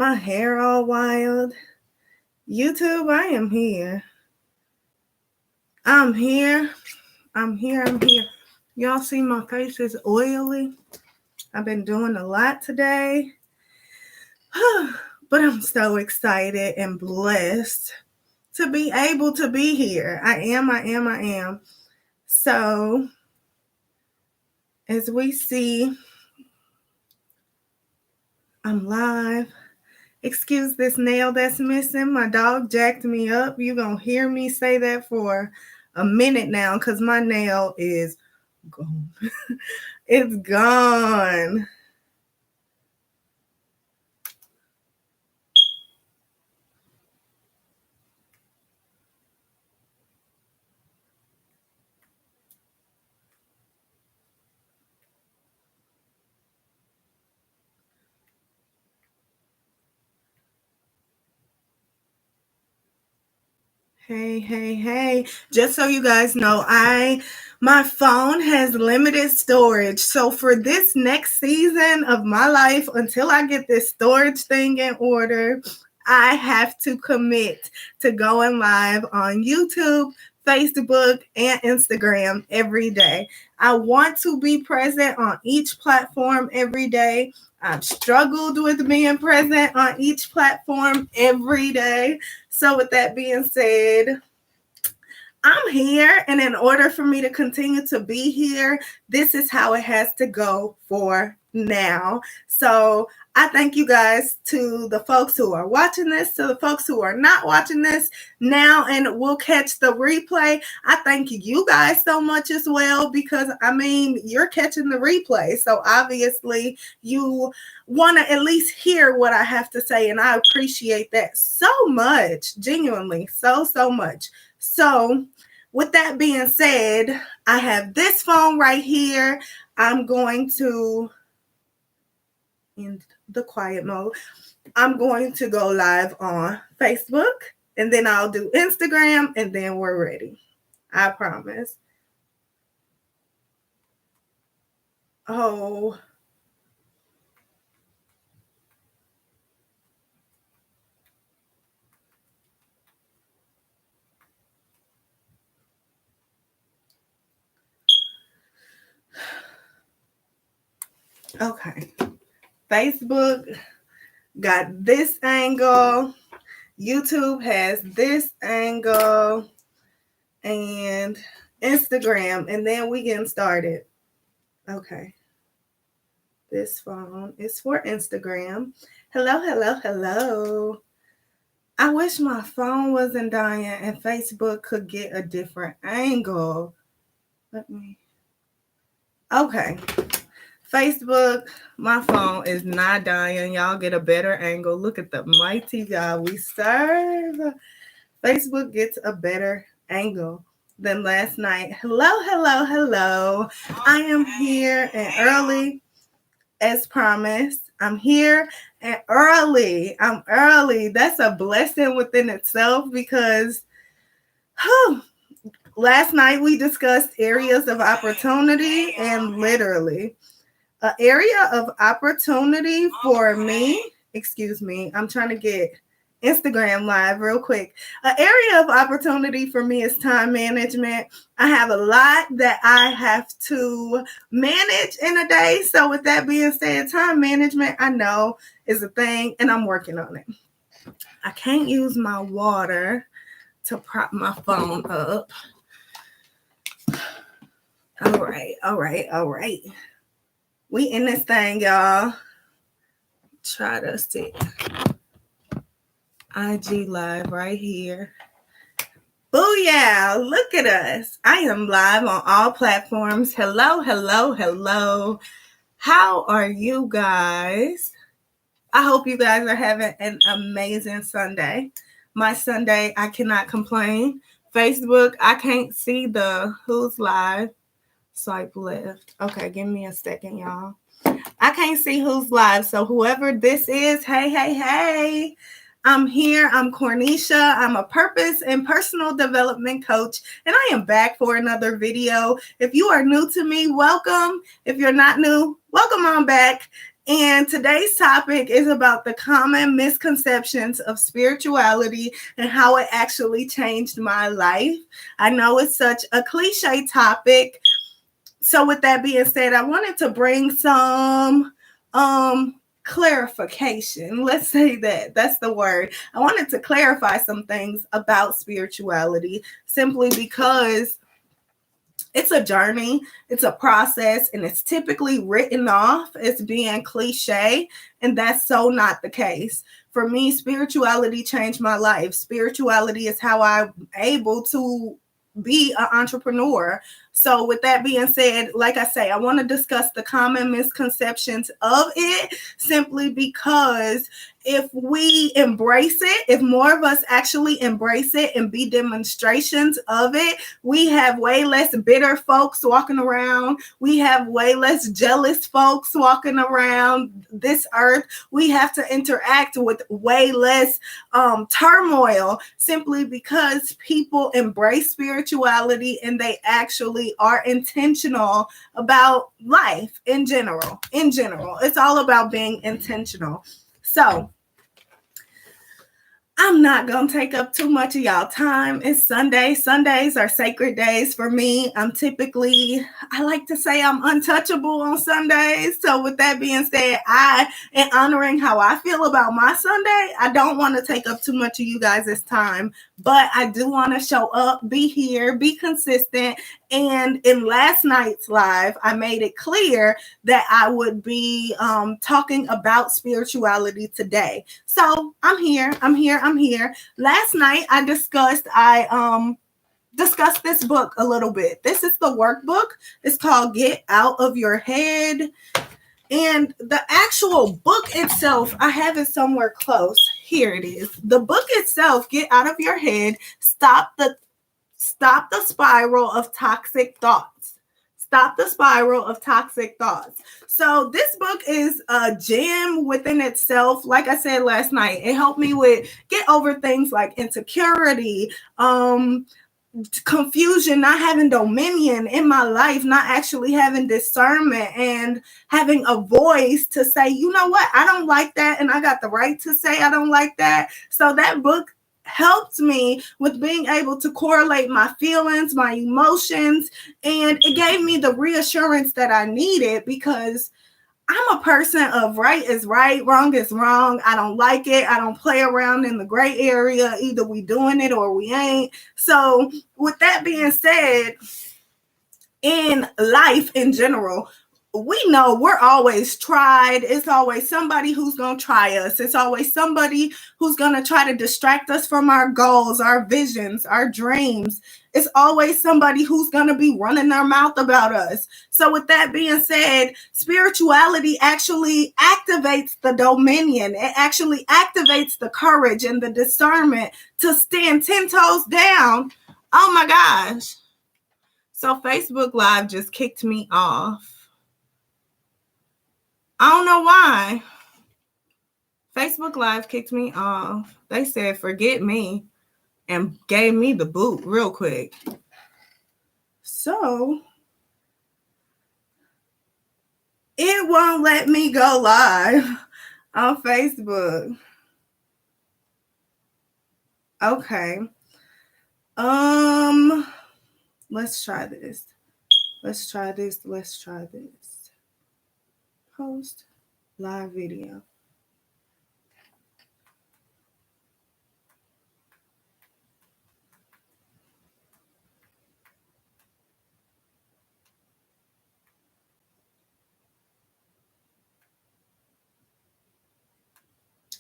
My hair all wild. YouTube, I am here. I'm here. Y'all see my face is oily. I've been doing a lot today. But I'm so excited and blessed to be able to be here. I am. So, as we see, I'm live. Excuse this nail that's missing. My dog jacked me up. You're going to hear me say that for a minute now because my nail is gone. It's gone. Hey. Just so you guys know, my phone has limited storage. So for this next season of my life, until I get this storage thing in order, I have to commit to going live on YouTube, Facebook, and Instagram every day. I want to be present on each platform every day. I've struggled with being present on each platform every day. So with that being said, I'm here, and in order for me to continue to be here, this is how it has to go for now. So I thank you guys, to the folks who are watching this, to the folks who are not watching this now and will catch the replay. I thank you guys so much as well, because you're catching the replay. So obviously you want to at least hear what I have to say, and I appreciate that so much, genuinely, so much. So with that being said, I have this phone right here. I'm going to, in the quiet mode, I'm going to go live on Facebook, and then I'll do Instagram, and then we're ready. I promise. Oh. Okay. Facebook got this angle. YouTube has this angle. And Instagram. And then we getting started. Okay. This phone is for Instagram. Hello. I wish my phone wasn't dying and Facebook could get a different angle. Okay. Facebook, my phone is not dying. Y'all get a better angle. Look at the mighty God we serve. Facebook gets a better angle than last night. Hello. I am here and early as promised. I'm here and early. I'm early. That's a blessing within itself, because last night we discussed areas of opportunity, and literally an area of opportunity for me. Excuse me. I'm trying to get Instagram live real quick. An area of opportunity for me is time management. I have a lot that I have to manage in a day. So with that being said, time management, I know, is a thing, and I'm working on it. I can't use my water to prop my phone up. All right. We in this thing, y'all. Try to see. IG live right here. Booyah! Look at us. I am live on all platforms. Hello. How are you guys? I hope you guys are having an amazing Sunday. My Sunday, I cannot complain. Facebook, I can't see the who's live. Swipe left. Okay, give me a second, y'all. I can't see who's live. So whoever this is, hey. I'm here. I'm Cornisha. I'm a purpose and personal development coach, and I am back for another video. If you are new to me, welcome. If you're not new, welcome on back. And today's topic is about the common misconceptions of spirituality and how it actually changed my life. I know it's such a cliche topic. So with that being said, I wanted to bring some clarification. Let's say that's the word. I wanted to clarify some things about spirituality simply because it's a journey, it's a process, and it's typically written off as being cliche, and that's so not the case. For me, spirituality changed my life. Spirituality is how I'm able to be an entrepreneur. So, with that being said, like I say, I want to discuss the common misconceptions of it simply because if we embrace it, if more of us actually embrace it and be demonstrations of it, we have way less bitter folks walking around. We have way less jealous folks walking around this earth. We have to interact with way less turmoil simply because people embrace spirituality and they actually are intentional about life in general. In general, it's all about being intentional. So, I'm not going to take up too much of y'all time. It's Sunday. Sundays are sacred days for me. I like to say I'm untouchable on Sundays. So with that being said, in honoring how I feel about my Sunday, I don't want to take up too much of you guys' time, but I do want to show up, be here, be consistent. And in last night's live, I made it clear that I would be talking about spirituality today. So I'm here. Last night I discussed this book a little bit. This is the workbook. It's called Get Out of Your Head. And the actual book itself, I have it somewhere close. Here it is. The book itself, Get Out of Your Head, Stop the spiral of toxic thoughts. Stop the spiral of toxic thoughts. So this book is a gem within itself. Like I said last night, it helped me get over things like insecurity, confusion, not having dominion in my life, not actually having discernment and having a voice to say, you know what, I don't like that, and I got the right to say I don't like that. So that book helped me with being able to correlate my feelings, my emotions, and it gave me the reassurance that I needed because I'm a person of right is right, wrong is wrong. I don't like it. I don't play around in the gray area. Either we doing it or we ain't. So with that being said, in life in general, we know we're always tried. It's always somebody who's going to try us. It's always somebody who's going to try to distract us from our goals, our visions, our dreams. It's always somebody who's going to be running their mouth about us. So with that being said, spirituality actually activates the dominion. It actually activates the courage and the discernment to stand 10 toes down. Oh my gosh. So Facebook Live just kicked me off. I don't know why. Facebook Live kicked me off. They said, forget me, and gave me the boot real quick. So, it won't let me go live on Facebook. Okay. Let's try this. Post live video.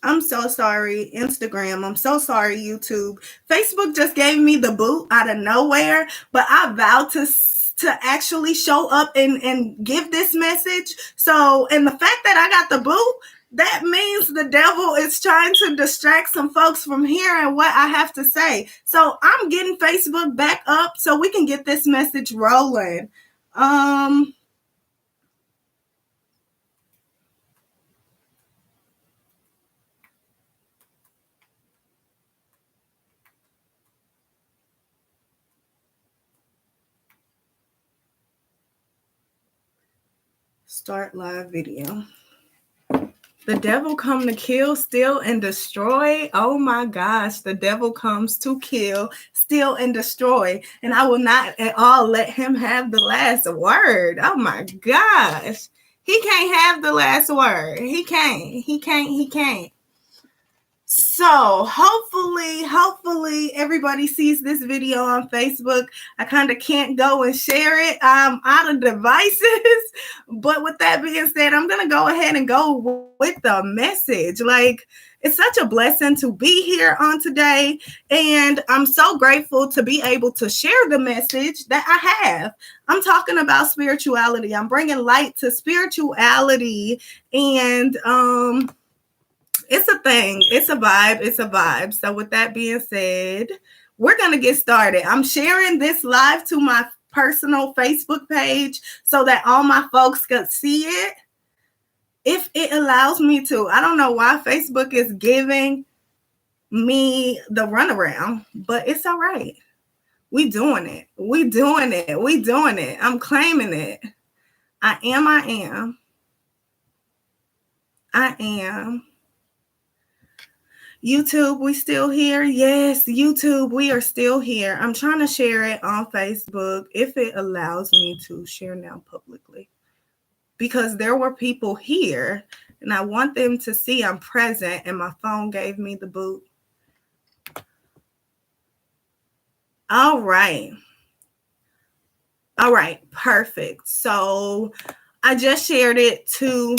I'm so sorry, Instagram. I'm so sorry, YouTube. Facebook just gave me the boot out of nowhere, but I vowed to actually show up and give this message. So, and the fact that I got the boot, that means the devil is trying to distract some folks from hearing what I have to say. So I'm getting Facebook back up so we can get this message rolling. Start live video. The devil come to kill, steal, and destroy. Oh my gosh, the devil comes to kill, steal, and destroy. And I will not at all let him have the last word. Oh my gosh. He can't have the last word. He can't. So hopefully everybody sees this video on Facebook. I kind of can't go and share it. I'm out of devices. But with that being said, I'm going to go ahead and go with the message. Like, it's such a blessing to be here on today. And I'm so grateful to be able to share the message that I have. I'm talking about spirituality. I'm bringing light to spirituality. And, it's a thing. It's a vibe. So with that being said, we're going to get started. I'm sharing this live to my personal Facebook page so that all my folks can see it. If it allows me to. I don't know why Facebook is giving me the runaround, but it's all right. We doing it. I'm claiming it. I am. YouTube, we still here? Yes, YouTube, we are still here. I'm trying to share it on Facebook if it allows me to share now publicly. Because there were people here and I want them to see I'm present and my phone gave me the boot. All right, perfect. So I just shared it to,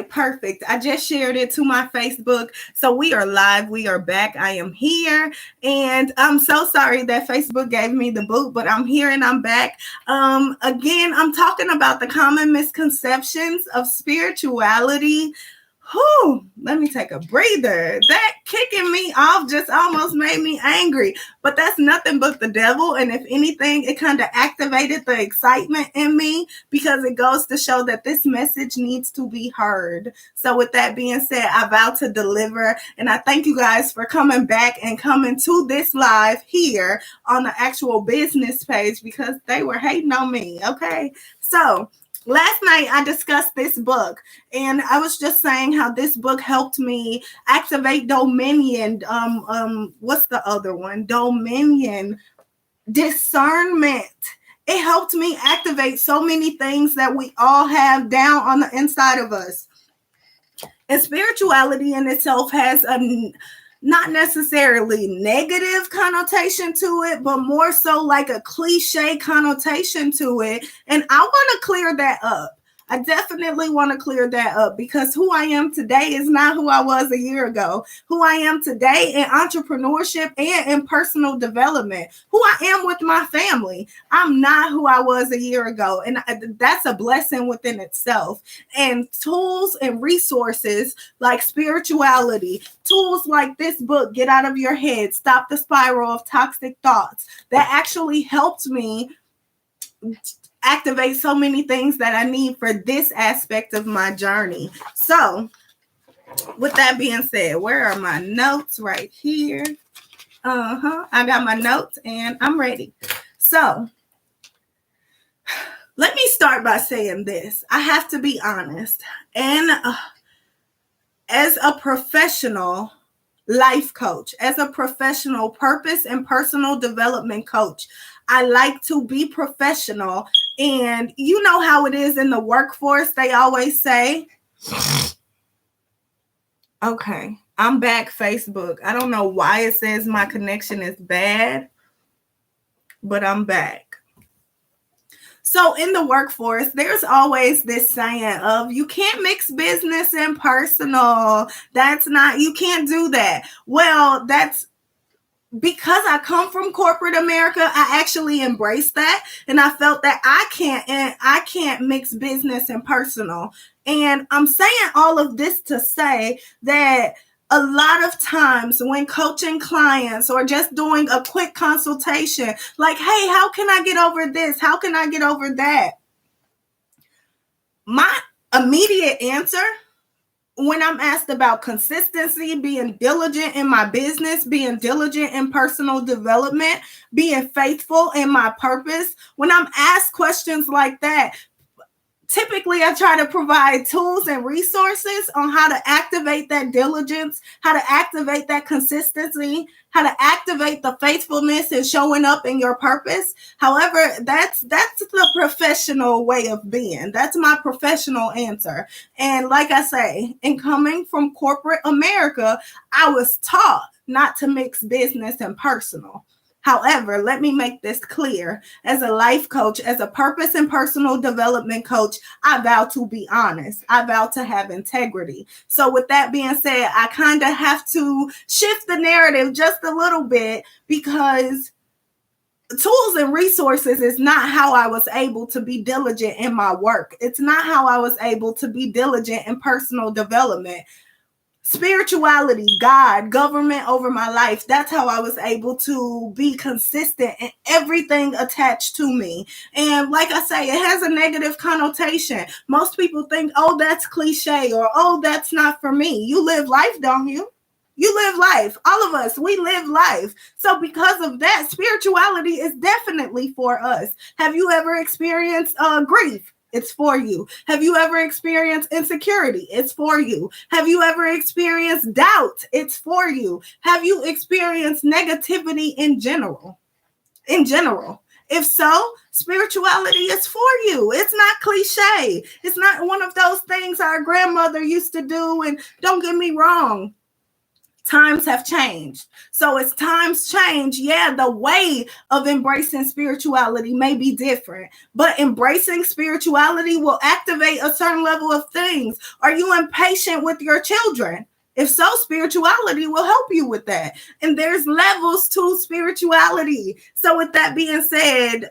perfect. I just shared it to my Facebook. So we are live. We are back. I am here. And I'm so sorry that Facebook gave me the boot, but I'm here and I'm back. Again, I'm talking about the common misconceptions of spirituality. Let me take a breather. That kicking me off just almost made me angry, but that's nothing but the devil. And if anything, it kind of activated the excitement in me because it goes to show that this message needs to be heard. So with that being said, I vow to deliver. And I thank you guys for coming back and coming to this live here on the actual business page because they were hating on me. Okay. So last night, I discussed this book, and I was just saying how this book helped me activate dominion. What's the other one? Dominion, discernment. It helped me activate so many things that we all have down on the inside of us. And spirituality in itself has a not necessarily negative connotation to it, but more so like a cliche connotation to it. And I want to clear that up. I definitely want to clear that up because who I am today is not who I was a year ago. Who I am today in entrepreneurship and in personal development, who I am with my family, I'm not who I was a year ago. And that's a blessing within itself. And tools and resources like spirituality, tools like this book, Get Out of Your Head, Stop the Spiral of Toxic Thoughts, that actually helped me activate so many things that I need for this aspect of my journey. So with that being said, where are my notes? Right here. I got my notes and I'm ready. So let me start by saying this. I have to be honest. And as a professional life coach, as a professional purpose and personal development coach, I like to be professional. And you know how it is in the workforce. They always say, okay, I'm back, Facebook. I don't know why it says my connection is bad, but I'm back. So in the workforce, there's always this saying of you can't mix business and personal. You can't do that. Well, that's because I come from corporate America. I actually embraced that. And I felt that I can't mix business and personal. And I'm saying all of this to say that a lot of times when coaching clients or just doing a quick consultation, like, hey, how can I get over this? How can I get over that? My immediate answer when I'm asked about consistency, being diligent in my business, being diligent in personal development, being faithful in my purpose, when I'm asked questions like that, typically I try to provide tools and resources on how to activate that diligence, how to activate that consistency, how to activate the faithfulness and showing up in your purpose. However, that's the professional way of being. That's my professional answer. And like I say, in coming from corporate America, I was taught not to mix business and personal. However, let me make this clear. As a life coach, as a purpose and personal development coach, I vow to be honest. I vow to have integrity. So with that being said, I kind of have to shift the narrative just a little bit, because tools and resources is not how I was able to be diligent in my work. It's not how I was able to be diligent in personal development. Spirituality, God, government over my life. That's how I was able to be consistent in everything attached to me. And like I say, it has a negative connotation. Most people think, oh, that's cliche, or oh, that's not for me. You live life, don't you? You live life. All of us, we live life. So because of that, spirituality is definitely for us. Have you ever experienced grief? It's for you. Have you ever experienced insecurity? It's for you. Have you ever experienced doubt? It's for you. Have you experienced negativity in general? In general. If so, spirituality is for you. It's not cliche. It's not one of those things our grandmother used to do. And don't get me wrong, times have changed. So as times change, yeah, the way of embracing spirituality may be different, but embracing spirituality will activate a certain level of things. Are you impatient with your children? If so, spirituality will help you with that. And there's levels to spirituality. So with that being said,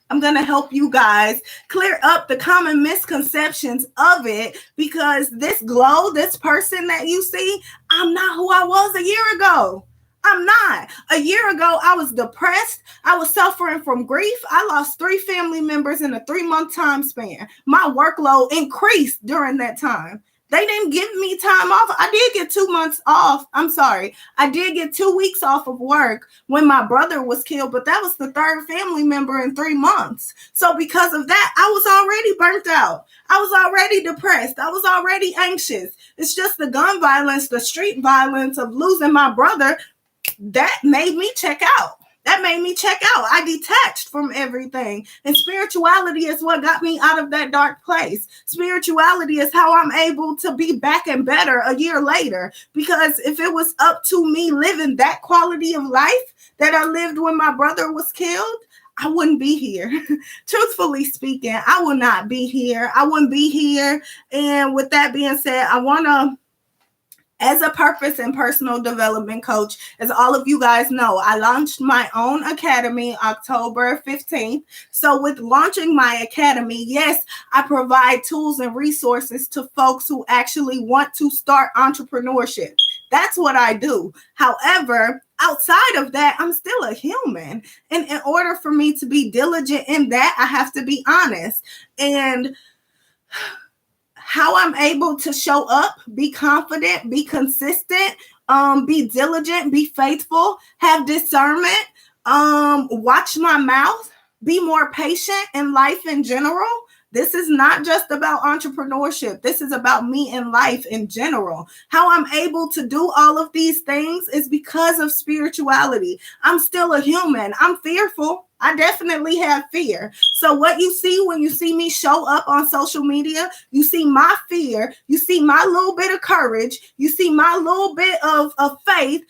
I'm going to help you guys clear up the common misconceptions of it, because this glow, this person that you see, I'm not who I was a year ago. I'm not. A year ago, I was depressed. I was suffering from grief. I lost 3 family members in a 3-month time span. My workload increased during that time. They didn't give me time off. I did get 2 months off. I'm sorry. I did get 2 weeks off of work when my brother was killed, but that was the 3rd family member in 3 months. So because of that, I was already burnt out. I was already depressed. I was already anxious. It's just the gun violence, the street violence of losing my brother, that made me check out. That made me check out. I detached from everything. And spirituality is what got me out of that dark place. Spirituality is how I'm able to be back and better a year later. Because if it was up to me living that quality of life that I lived when my brother was killed, I wouldn't be here. Truthfully speaking, I would not be here. I wouldn't be here. And with that being said, I want to, as a purpose and personal development coach, as all of you guys know, I launched my own academy October 15th. So with launching my academy, yes, I provide tools and resources to folks who actually want to start entrepreneurship. That's what I do. However, outside of that, I'm still a human. And in order for me to be diligent in that, I have to be honest. And how I'm able to show up, be confident, be consistent, be diligent, be faithful, have discernment, watch my mouth, be more patient in life in general. This is not just about entrepreneurship. This is about me in life in general. How I'm able to do all of these things is because of spirituality. I'm still a human. I'm fearful. I definitely have fear. So what you see when you see me show up on social media, you see my fear, you see my little bit of courage, you see my little bit of faith.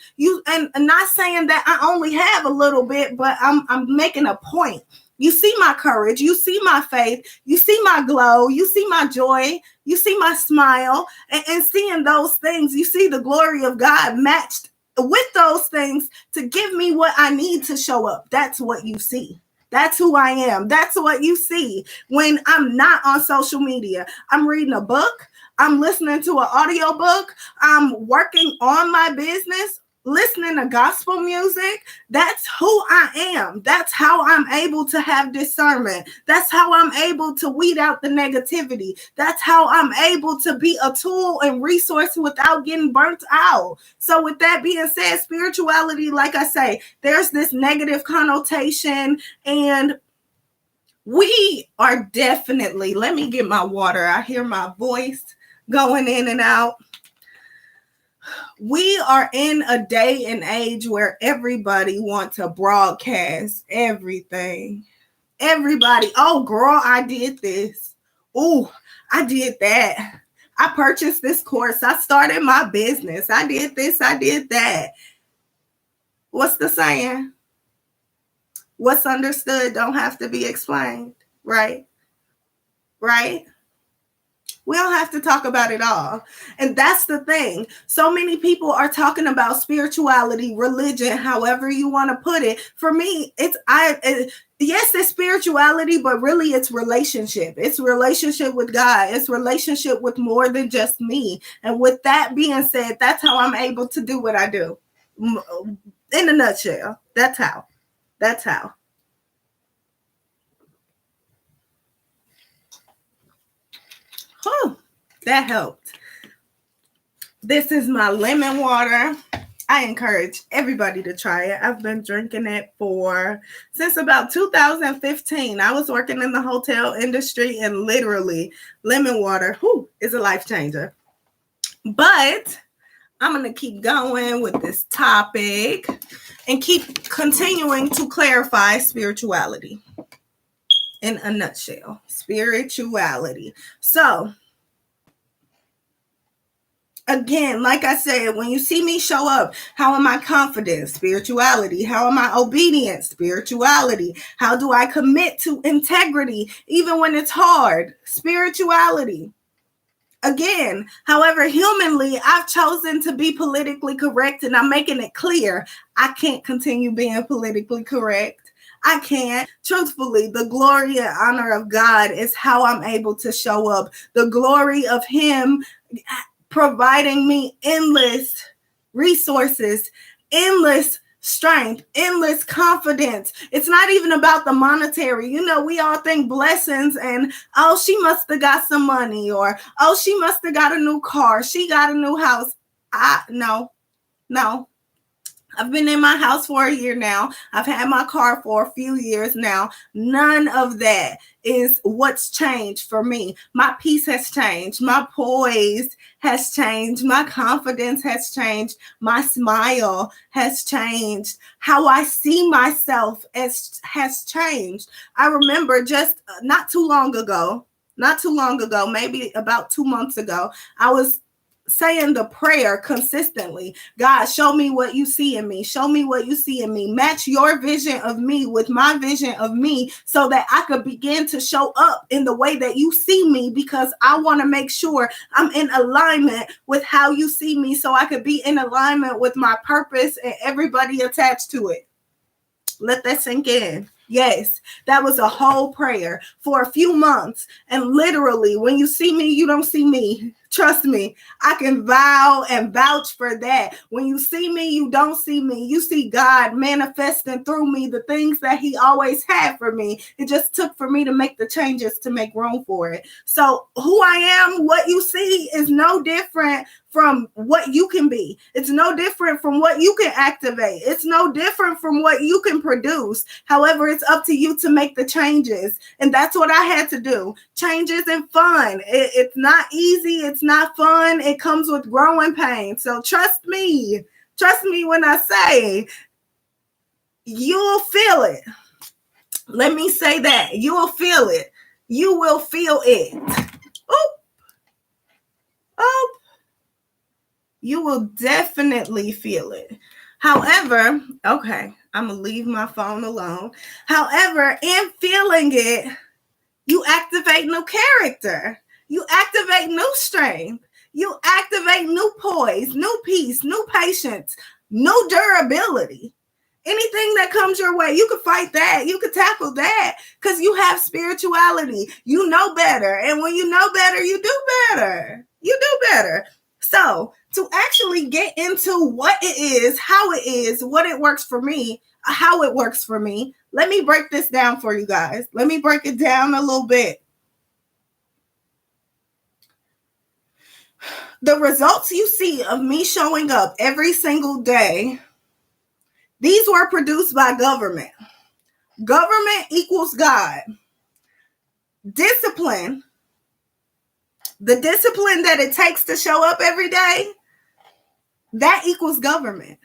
And not saying that I only have a little bit, but I'm making a point. You see my courage, you see my faith, you see my glow, you see my joy, you see my smile, and seeing those things, you see the glory of God matched with those things to give me what I need to show up. That's what you see. That's who I am. That's what you see when I'm not on social media. I'm reading a book. I'm listening to an audiobook. I'm working on my business, listening to gospel music. That's who I am. That's how I'm able to have discernment. That's how I'm able to weed out the negativity. That's how I'm able to be a tool and resource without getting burnt out. So with that being said, spirituality, like I say, there's this negative connotation, and We are definitely, let me get my water. I hear my voice going in and out. We are in a day and age where everybody wants to broadcast everything. Everybody, oh girl, I did this. Oh, I did that. I purchased this course. I started my business. I did this. I did that. What's the saying? What's understood don't have to be explained, right? Right? We don't have to talk about it all. And that's the thing. So many people are talking about spirituality, religion, however you want to put it. For me, yes, it's spirituality, but really it's relationship. It's relationship with God. It's relationship with more than just me. And with that being said, that's how I'm able to do what I do. In a nutshell, that's how. That's how. Oh, that helped. This is my lemon water. I encourage everybody to try it. I've been drinking it since about 2015. I was working in the hotel industry, and literally lemon water is a life changer. But I'm going to keep going with this topic and keep continuing to clarify spirituality in a nutshell. Spirituality. So, again, like I said, when you see me show up, how am I confident? Spirituality. How am I obedient? Spirituality. How do I commit to integrity even when it's hard? Spirituality. Again, however, humanly, I've chosen to be politically correct, and I'm making it clear I can't continue being politically correct. I can't. Truthfully, the glory and honor of God is how I'm able to show up. The glory of Him providing me endless resources, endless strength, endless confidence. It's not even about the monetary. You know, we all think blessings and, oh, she must have got some money, or, oh, she must have got a new car. She got a new house. No. I've been in my house for a year now. I've had my car for a few years now. None of that is what's changed for me. My peace has changed. My poise has changed. My confidence has changed. My smile has changed. How I see myself has changed. I remember just not too long ago, maybe about 2 months ago, I was saying the prayer consistently. God, show me what you see in me. Show me what you see in me. Match your vision of me with my vision of me so that I could begin to show up in the way that you see me, because I want to make sure I'm in alignment with how you see me so I could be in alignment with my purpose and everybody attached to it. Let that sink in. Yes, that was a whole prayer for a few months. And literally, when you see me, you don't see me. Trust me, I can vow and vouch for that. When you see me, you don't see me. You see God manifesting through me the things that He always had for me. It just took for me to make the changes to make room for it. So who I am, what you see, is no different from what you can be. It's no different from what you can activate. It's no different from what you can produce. However, it's up to you to make the changes. And that's what I had to do. Change isn't fun. It's not easy. It's not fun. It comes with growing pain. So trust me. Trust me when I say you'll feel it. Let me say that. You will feel it. You will feel it. Oh. You will definitely feel it. However, okay, I'm going to leave my phone alone. However, in feeling it, you activate new character. You activate new strength. You activate new poise, new peace, new patience, new durability. Anything that comes your way, you can fight that. You can tackle that because you have spirituality. You know better. And when you know better, you do better. You do better. So to actually get into what it is, how it is, what it works for me, how it works for me, let me break this down for you guys. Let me break it down a little bit. The results you see of me showing up every single day, these were produced by government. Government equals God. Discipline, the discipline that it takes to show up every day, that equals government.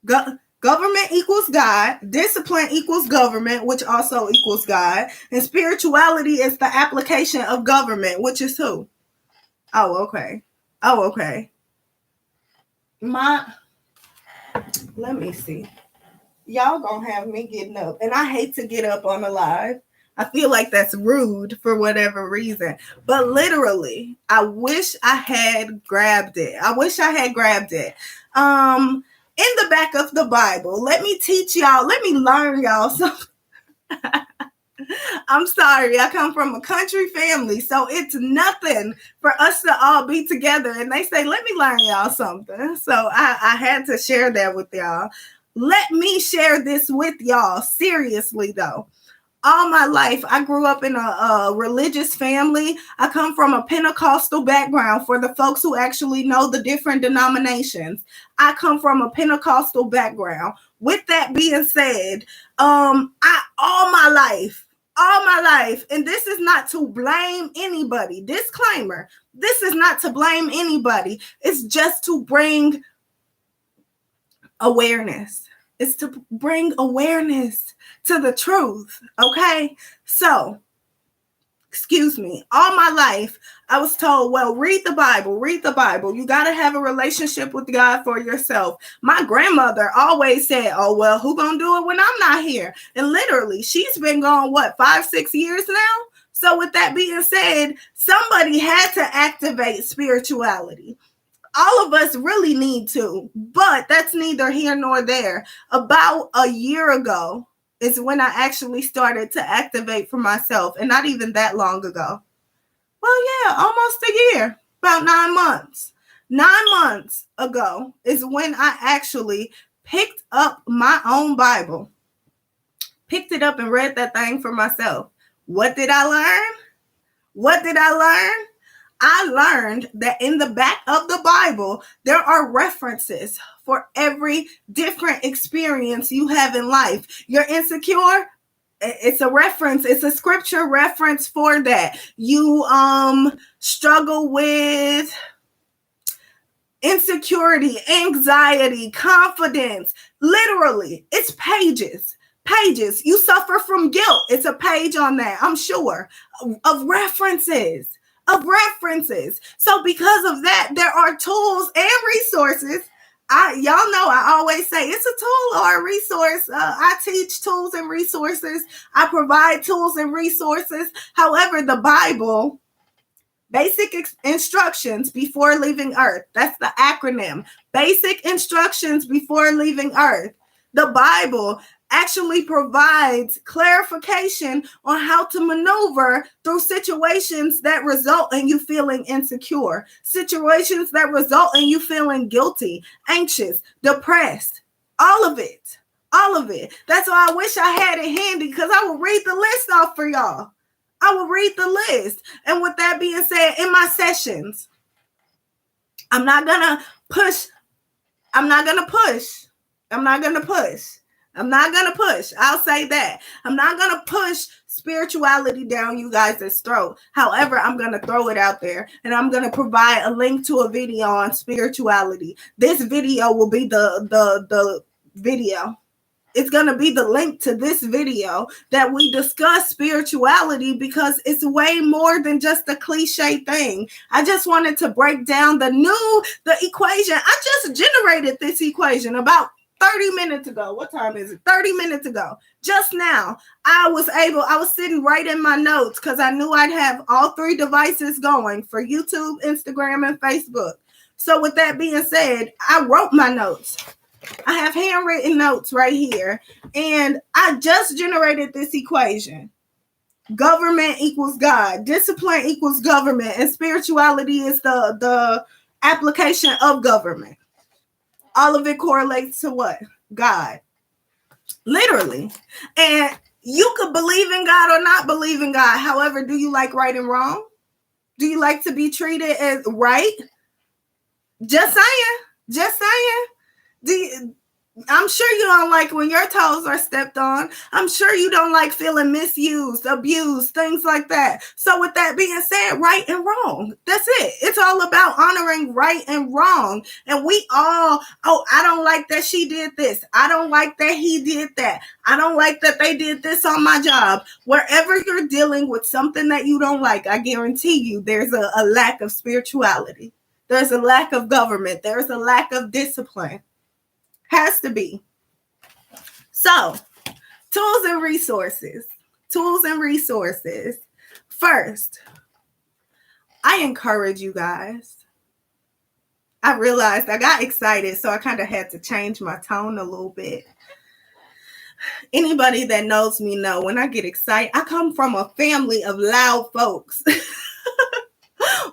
Government equals God. Discipline equals government, which also equals God. And spirituality is the application of government, which is who? Oh, okay. Let me see. Y'all gonna have me getting up. And I hate to get up on a live. I feel like that's rude for whatever reason. But literally, I wish I had grabbed it. In the back of the Bible, let me teach y'all, let me learn y'all something. I'm sorry, I come from a country family, so it's nothing for us to all be together. And they say, let me learn y'all something. So I had to share that with y'all. Let me share this with y'all. Seriously, though. All my life, I grew up in a religious family. I come from a Pentecostal background for the folks who actually know the different denominations. I come from a Pentecostal background. With that being said, all my life, and this is not to blame anybody. Disclaimer, this is not to blame anybody. It's just to bring awareness. It's to bring awareness to the truth. Okay. So, excuse me, all my life, I was told, well, read the Bible. You got to have a relationship with God for yourself. My grandmother always said, oh, well, who gonna do it when I'm not here? And literally, she's been gone, 5-6 years now? So with that being said, somebody had to activate spirituality. All of us really need to, but that's neither here nor there. About a year ago is when I actually started to activate for myself, and not even that long ago. Well, yeah, almost a year, about 9 months. 9 months ago is when I actually picked up my own Bible, picked it up and read that thing for myself. What did I learn? I learned that in the back of the Bible, there are references for every different experience you have in life. You're insecure? It's a reference. It's a scripture reference for that. You struggle with insecurity, anxiety, confidence. Literally, it's pages. You suffer from guilt. It's a page on that, I'm sure, of references. So because of that, there are tools and resources. Y'all know I always say it's a tool or a resource. I teach tools and resources. I provide tools and resources. However, the Bible, basic instructions before leaving Earth. That's the acronym. Basic instructions before leaving Earth. The Bible actually provides clarification on how to maneuver through situations that result in you feeling insecure, situations that result in you feeling guilty, anxious, depressed, all of it. That's why I wish I had it handy, because I will read the list off for y'all. And with that being said, in my sessions, I'm not gonna push. I'll say that. I'm not going to push spirituality down you guys' throat. However, I'm going to throw it out there, and I'm going to provide a link to a video on spirituality. This video will be the video. It's going to be the link to this video that we discuss spirituality, because it's way more than just a cliche thing. I just wanted to break down the equation. I just generated this equation about 30 minutes ago. What time is it? 30 minutes ago. Just now, I was sitting right in my notes, because I knew I'd have all 3 devices going for YouTube, Instagram, and Facebook. So with that being said, I wrote my notes. I have handwritten notes right here, and I just generated this equation. Government equals God. Discipline equals government, and spirituality is the application of government. All of it correlates to what? God. Literally. And you could believe in God or not believe in God. However, do you like right and wrong? Do you like to be treated as right? Just saying. I'm I'm sure you don't like when your toes are stepped on. I'm sure you don't like feeling misused, abused, things like that. So with that being said, right and wrong. That's it. It's all about honoring right and wrong. And we all, I don't like that she did this. I don't like that he did that. I don't like that they did this on my job. Wherever you're dealing with something that you don't like, I guarantee you there's a lack of spirituality. There's a lack of government. There's a lack of discipline. Has to be. So, tools and resources. Tools and resources. First, I encourage you guys. I realized I got excited, so I kind of had to change my tone a little bit. Anybody that knows me know when I get excited, I come from a family of loud folks.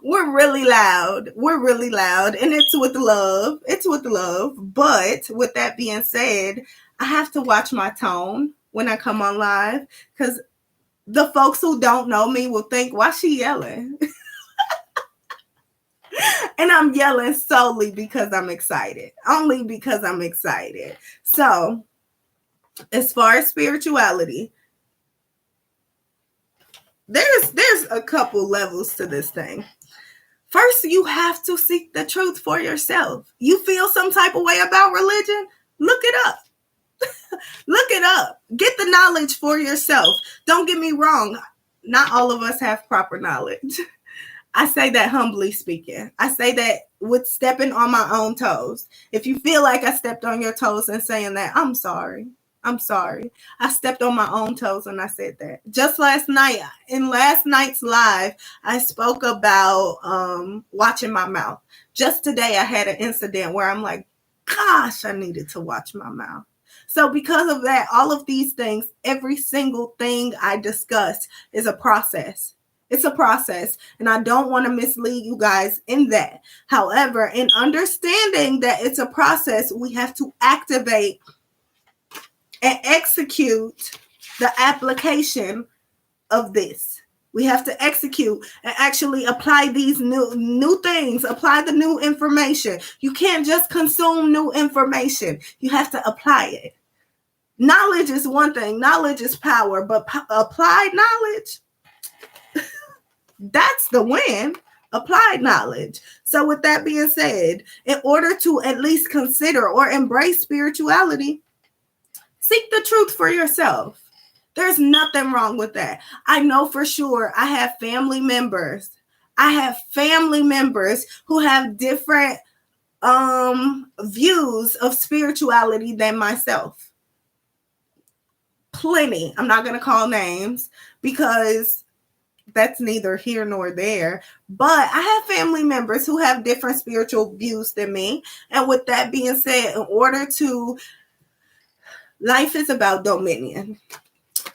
We're really loud. We're really loud. And it's with love. It's with love. But with that being said, I have to watch my tone when I come on live because the folks who don't know me will think, why is she yelling? And I'm yelling solely because I'm excited. Only because I'm excited. So, as far as spirituality, there's a couple levels to this thing. First, you have to seek the truth for yourself. You feel some type of way about religion? Look it up. Look it up. Get the knowledge for yourself. Don't get me wrong. Not all of us have proper knowledge. I say that humbly speaking. I say that with stepping on my own toes. If you feel like I stepped on your toes and saying that, I'm sorry. I'm sorry. I stepped on my own toes when I said that. Just last night, in last night's live, I spoke about watching my mouth. Just today, I had an incident where I'm like, gosh, I needed to watch my mouth. So because of that, all of these things, every single thing I discuss is a process. It's a process, and I don't want to mislead you guys in that. However, in understanding that it's a process, we have to activate and execute the application of this. We have to execute and actually apply these new things, apply the new information. You can't just consume new information. You have to apply it. Knowledge is one thing. Knowledge is power, but applied knowledge, that's the win. Applied knowledge. So with that being said, in order to at least consider or embrace spirituality, seek the truth for yourself. There's nothing wrong with that. I know for sure I have family members. I have family members who have different views of spirituality than myself. Plenty. I'm not going to call names because that's neither here nor there. But I have family members who have different spiritual views than me. And with that being said, in order to life is about dominion.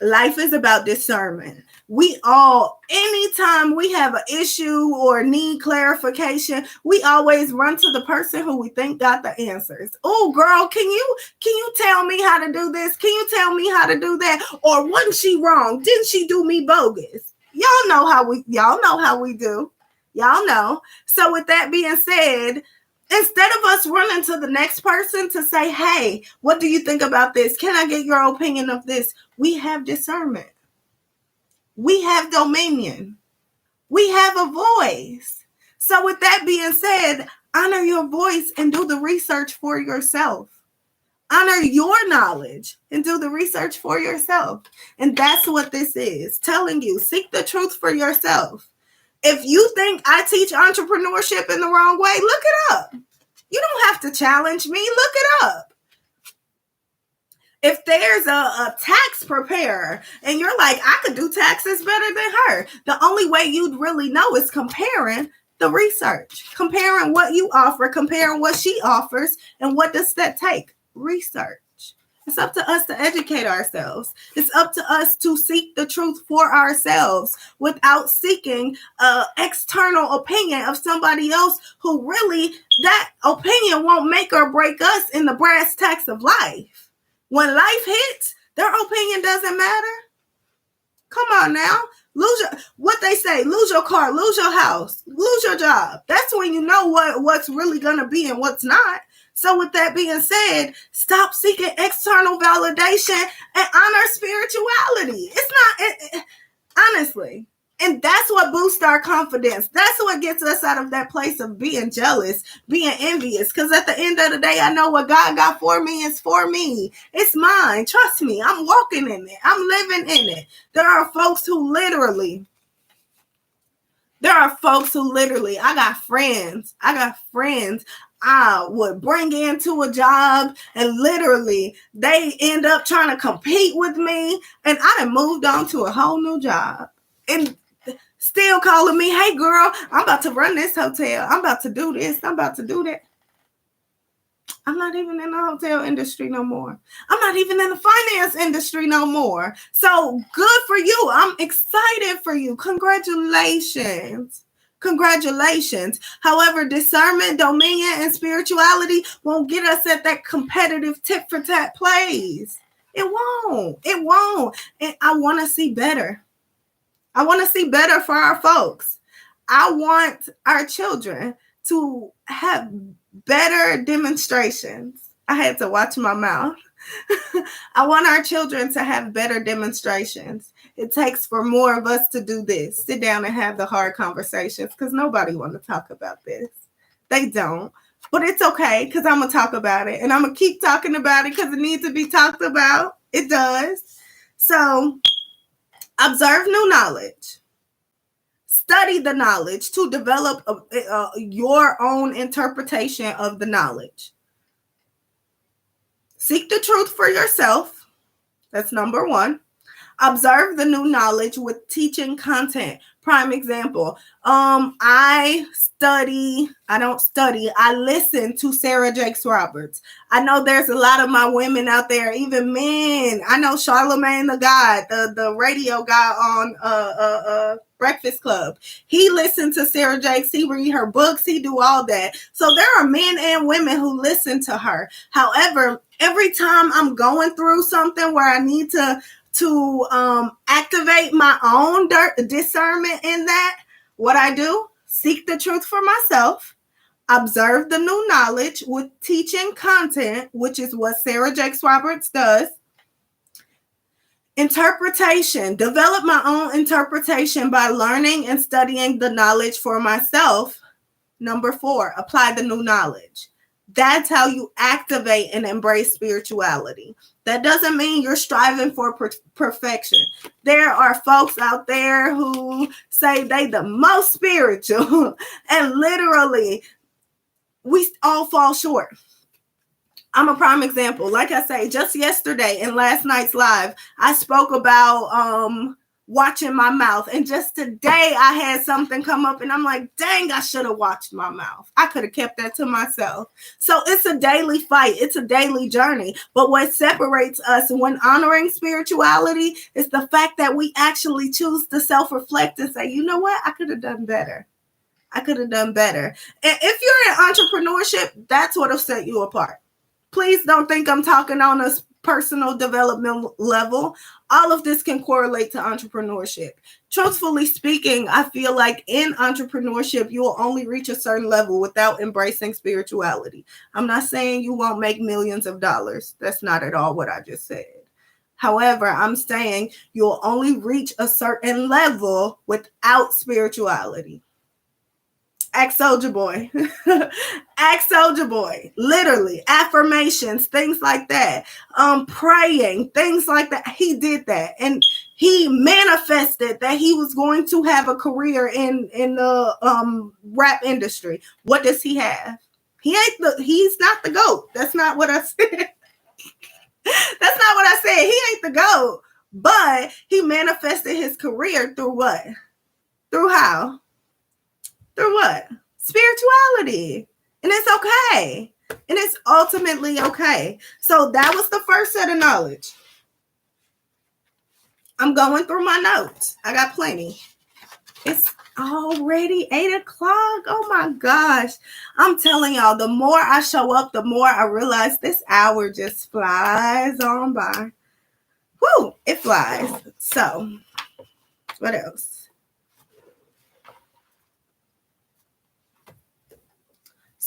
Life is about discernment. We all, anytime we have an issue or need clarification, we always run to the person who we think got the answers. Oh, girl, can you tell me how to do this? Can you tell me how to do that? Or wasn't she wrong? Didn't she do me bogus? Y'all know how we do. Y'all know. So with that being said, instead of us running to the next person to say, hey, what do you think about this? Can I get your opinion of this? We have discernment. We have dominion. We have a voice. So with that being said, honor your voice and do the research for yourself. Honor your knowledge and do the research for yourself. And that's what this is. Telling you, seek the truth for yourself. If you think I teach entrepreneurship in the wrong way, look it up. You don't have to challenge me. Look it up. If there's a tax preparer and you're like, I could do taxes better than her, the only way you'd really know is comparing the research, comparing what you offer, comparing what she offers, and what does that take? Research. It's up to us to educate ourselves. It's up to us to seek the truth for ourselves without seeking an external opinion of somebody else who really, that opinion won't make or break us in the brass tacks of life. When life hits, their opinion doesn't matter. Come on now. What they say, lose your car, lose your house, lose your job. That's when you know what's really going to be and what's not. So with that being said, stop seeking external validation and honor spirituality. It's not, honestly. And that's what boosts our confidence. That's what gets us out of that place of being jealous, being envious. Because at the end of the day, I know what God got for me is for me. It's mine. Trust me. I'm walking in it. I'm living in it. There are folks who literally, I got friends. I would bring into a job and literally they end up trying to compete with me. And I done moved on to a whole new job. And still calling me, hey girl, I'm about to run this hotel. I'm about to do this. I'm about to do that. I'm not even in the hotel industry no more. I'm not even in the finance industry no more. So good for you. I'm excited for you. Congratulations. Congratulations. However, discernment, dominion, and spirituality won't get us at that competitive tit for tat place. It won't. It won't. And I want to see better. I want to see better for our folks. I want our children to have better demonstrations. I had to watch my mouth. I want our children to have better demonstrations. It takes for more of us to do this. Sit down and have the hard conversations because nobody wants to talk about this. They don't. But it's okay because I'm going to talk about it. And I'm going to keep talking about it because it needs to be talked about. It does. So observe new knowledge. Study the knowledge to develop your own interpretation of the knowledge. Seek the truth for yourself. That's number one. Observe the new knowledge with teaching content. Prime example. I listen to Sarah Jakes Roberts. I know there's a lot of my women out there, even men. I know Charlemagne the God, the radio guy on Breakfast Club. He listened to Sarah Jakes. He read her books. He do all that. So there are men and women who listen to her. However, every time I'm going through something where I need to activate my own discernment in that, what I do, seek the truth for myself, observe the new knowledge with teaching content, which is what Sarah Jakes Roberts does. Interpretation, develop my own interpretation by learning and studying the knowledge for myself. Number 4, apply the new knowledge. That's how you activate and embrace spirituality. That doesn't mean you're striving for perfection. There are folks out there who say they the most spiritual, and literally we all fall short. I'm a prime example. Like I say, just yesterday in last night's live, I spoke about watching my mouth. And just today I had something come up and I'm like, dang, I should have watched my mouth. I could have kept that to myself. So it's a daily fight. It's a daily journey. But what separates us when honoring spirituality is the fact that we actually choose to self-reflect and say, you know what? I could have done better. I could have done better. And if you're in entrepreneurship, that's what'll set you apart. Please don't think I'm talking on a personal development level. All of this can correlate to entrepreneurship. Truthfully speaking, I feel like in entrepreneurship, you will only reach a certain level without embracing spirituality. I'm not saying you won't make millions of dollars. That's not at all what I just said. However, I'm saying you'll only reach a certain level without spirituality. Ask Soulja Boy. Ask Soulja Boy. Literally. Affirmations, things like that. Praying, things like that. He did that. And he manifested that he was going to have a career in the rap industry. What does he have? He's not the GOAT. That's not what I said. That's not what I said. He ain't the GOAT. But he manifested his career through what? Through how? Through what? Spirituality. And it's okay. And it's ultimately okay. So that was the first set of knowledge. I'm going through my notes. I got plenty. It's already 8 o'clock. Oh my gosh. I'm telling y'all, the more I show up, the more I realize this hour just flies on by. Woo, it flies. So, what else?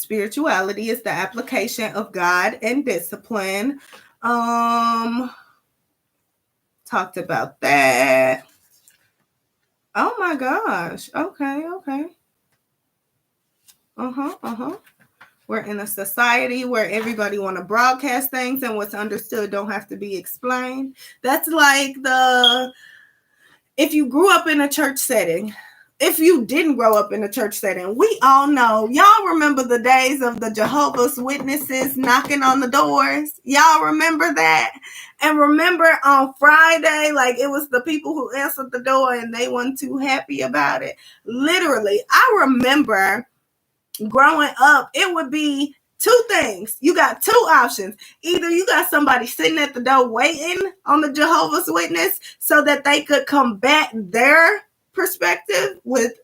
Spirituality is the application of God and discipline. Talked about that. Oh my gosh. Okay. We're in a society where everybody want to broadcast things, and what's understood don't have to be explained. That's like if you grew up in a church setting. If you didn't grow up in a church setting, we all know. Y'all remember the days of the Jehovah's Witnesses knocking on the doors? Y'all remember that? And remember on Friday, like it was the people who answered the door and they weren't too happy about it. Literally, I remember growing up, it would be two things. You got two options. Either you got somebody sitting at the door waiting on the Jehovah's Witness so that they could combat their perspective with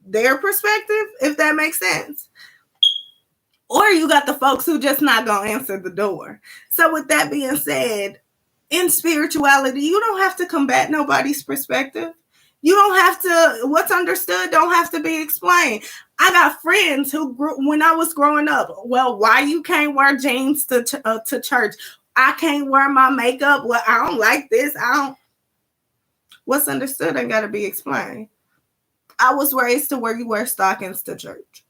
their perspective, if that makes sense. Or you got the folks who just not gonna answer the door. So with that being said, in spirituality, you don't have to combat nobody's perspective. You don't have to, what's understood don't have to be explained. I got friends who grew, when I was growing up, well, why you can't wear jeans to church? I can't wear my makeup. Well, I don't like this. What's understood ain't got to be explained. I was raised to where you wear stockings to church.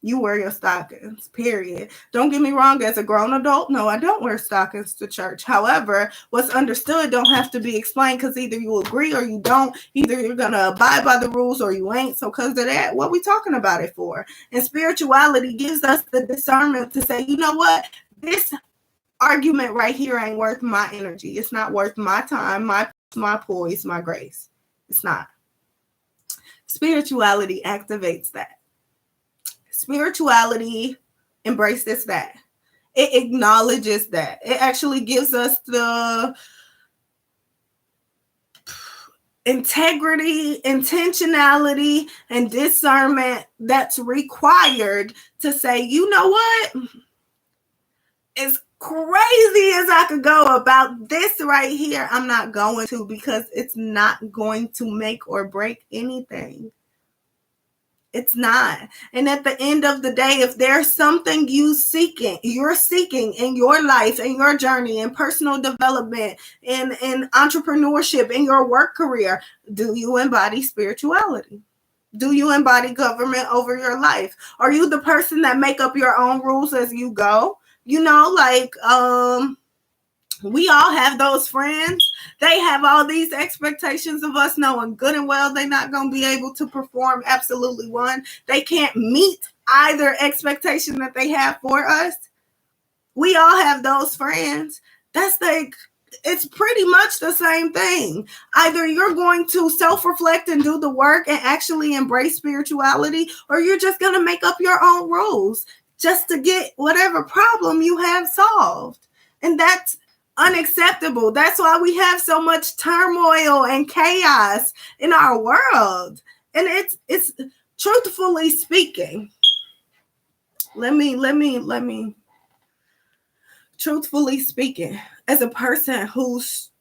You wear your stockings, period. Don't get me wrong, as a grown adult, no, I don't wear stockings to church. However, what's understood don't have to be explained, because either you agree or you don't. Either you're going to abide by the rules or you ain't. So because of that, what we talking about it for? And spirituality gives us the discernment to say, you know what? This argument right here ain't worth my energy. It's not worth my time, my poise, my grace. It's not. Spirituality activates that. Spirituality embraces that. It acknowledges that. It actually gives us the integrity, intentionality, and discernment that's required to say, you know what? As crazy as I could go about this right here, I'm not going to, because it's not going to make or break anything. It's not. And at the end of the day, if there's something you're seeking in your life, in your journey, in personal development, in entrepreneurship, in your work career, do you embody spirituality? Do you embody government over your life? Are you the person that make up your own rules as you go? You know, like, we all have those friends. They have all these expectations of us, knowing good and well they're not going to be able to perform absolutely one. They can't meet either expectation that they have for us. We all have those friends. It's pretty much the same thing. Either you're going to self-reflect and do the work and actually embrace spirituality, or you're just going to make up your own rules just to get whatever problem you have solved. And that's unacceptable. That's why we have so much turmoil and chaos in our world. And it's truthfully speaking. Let me truthfully speaking, as a person who's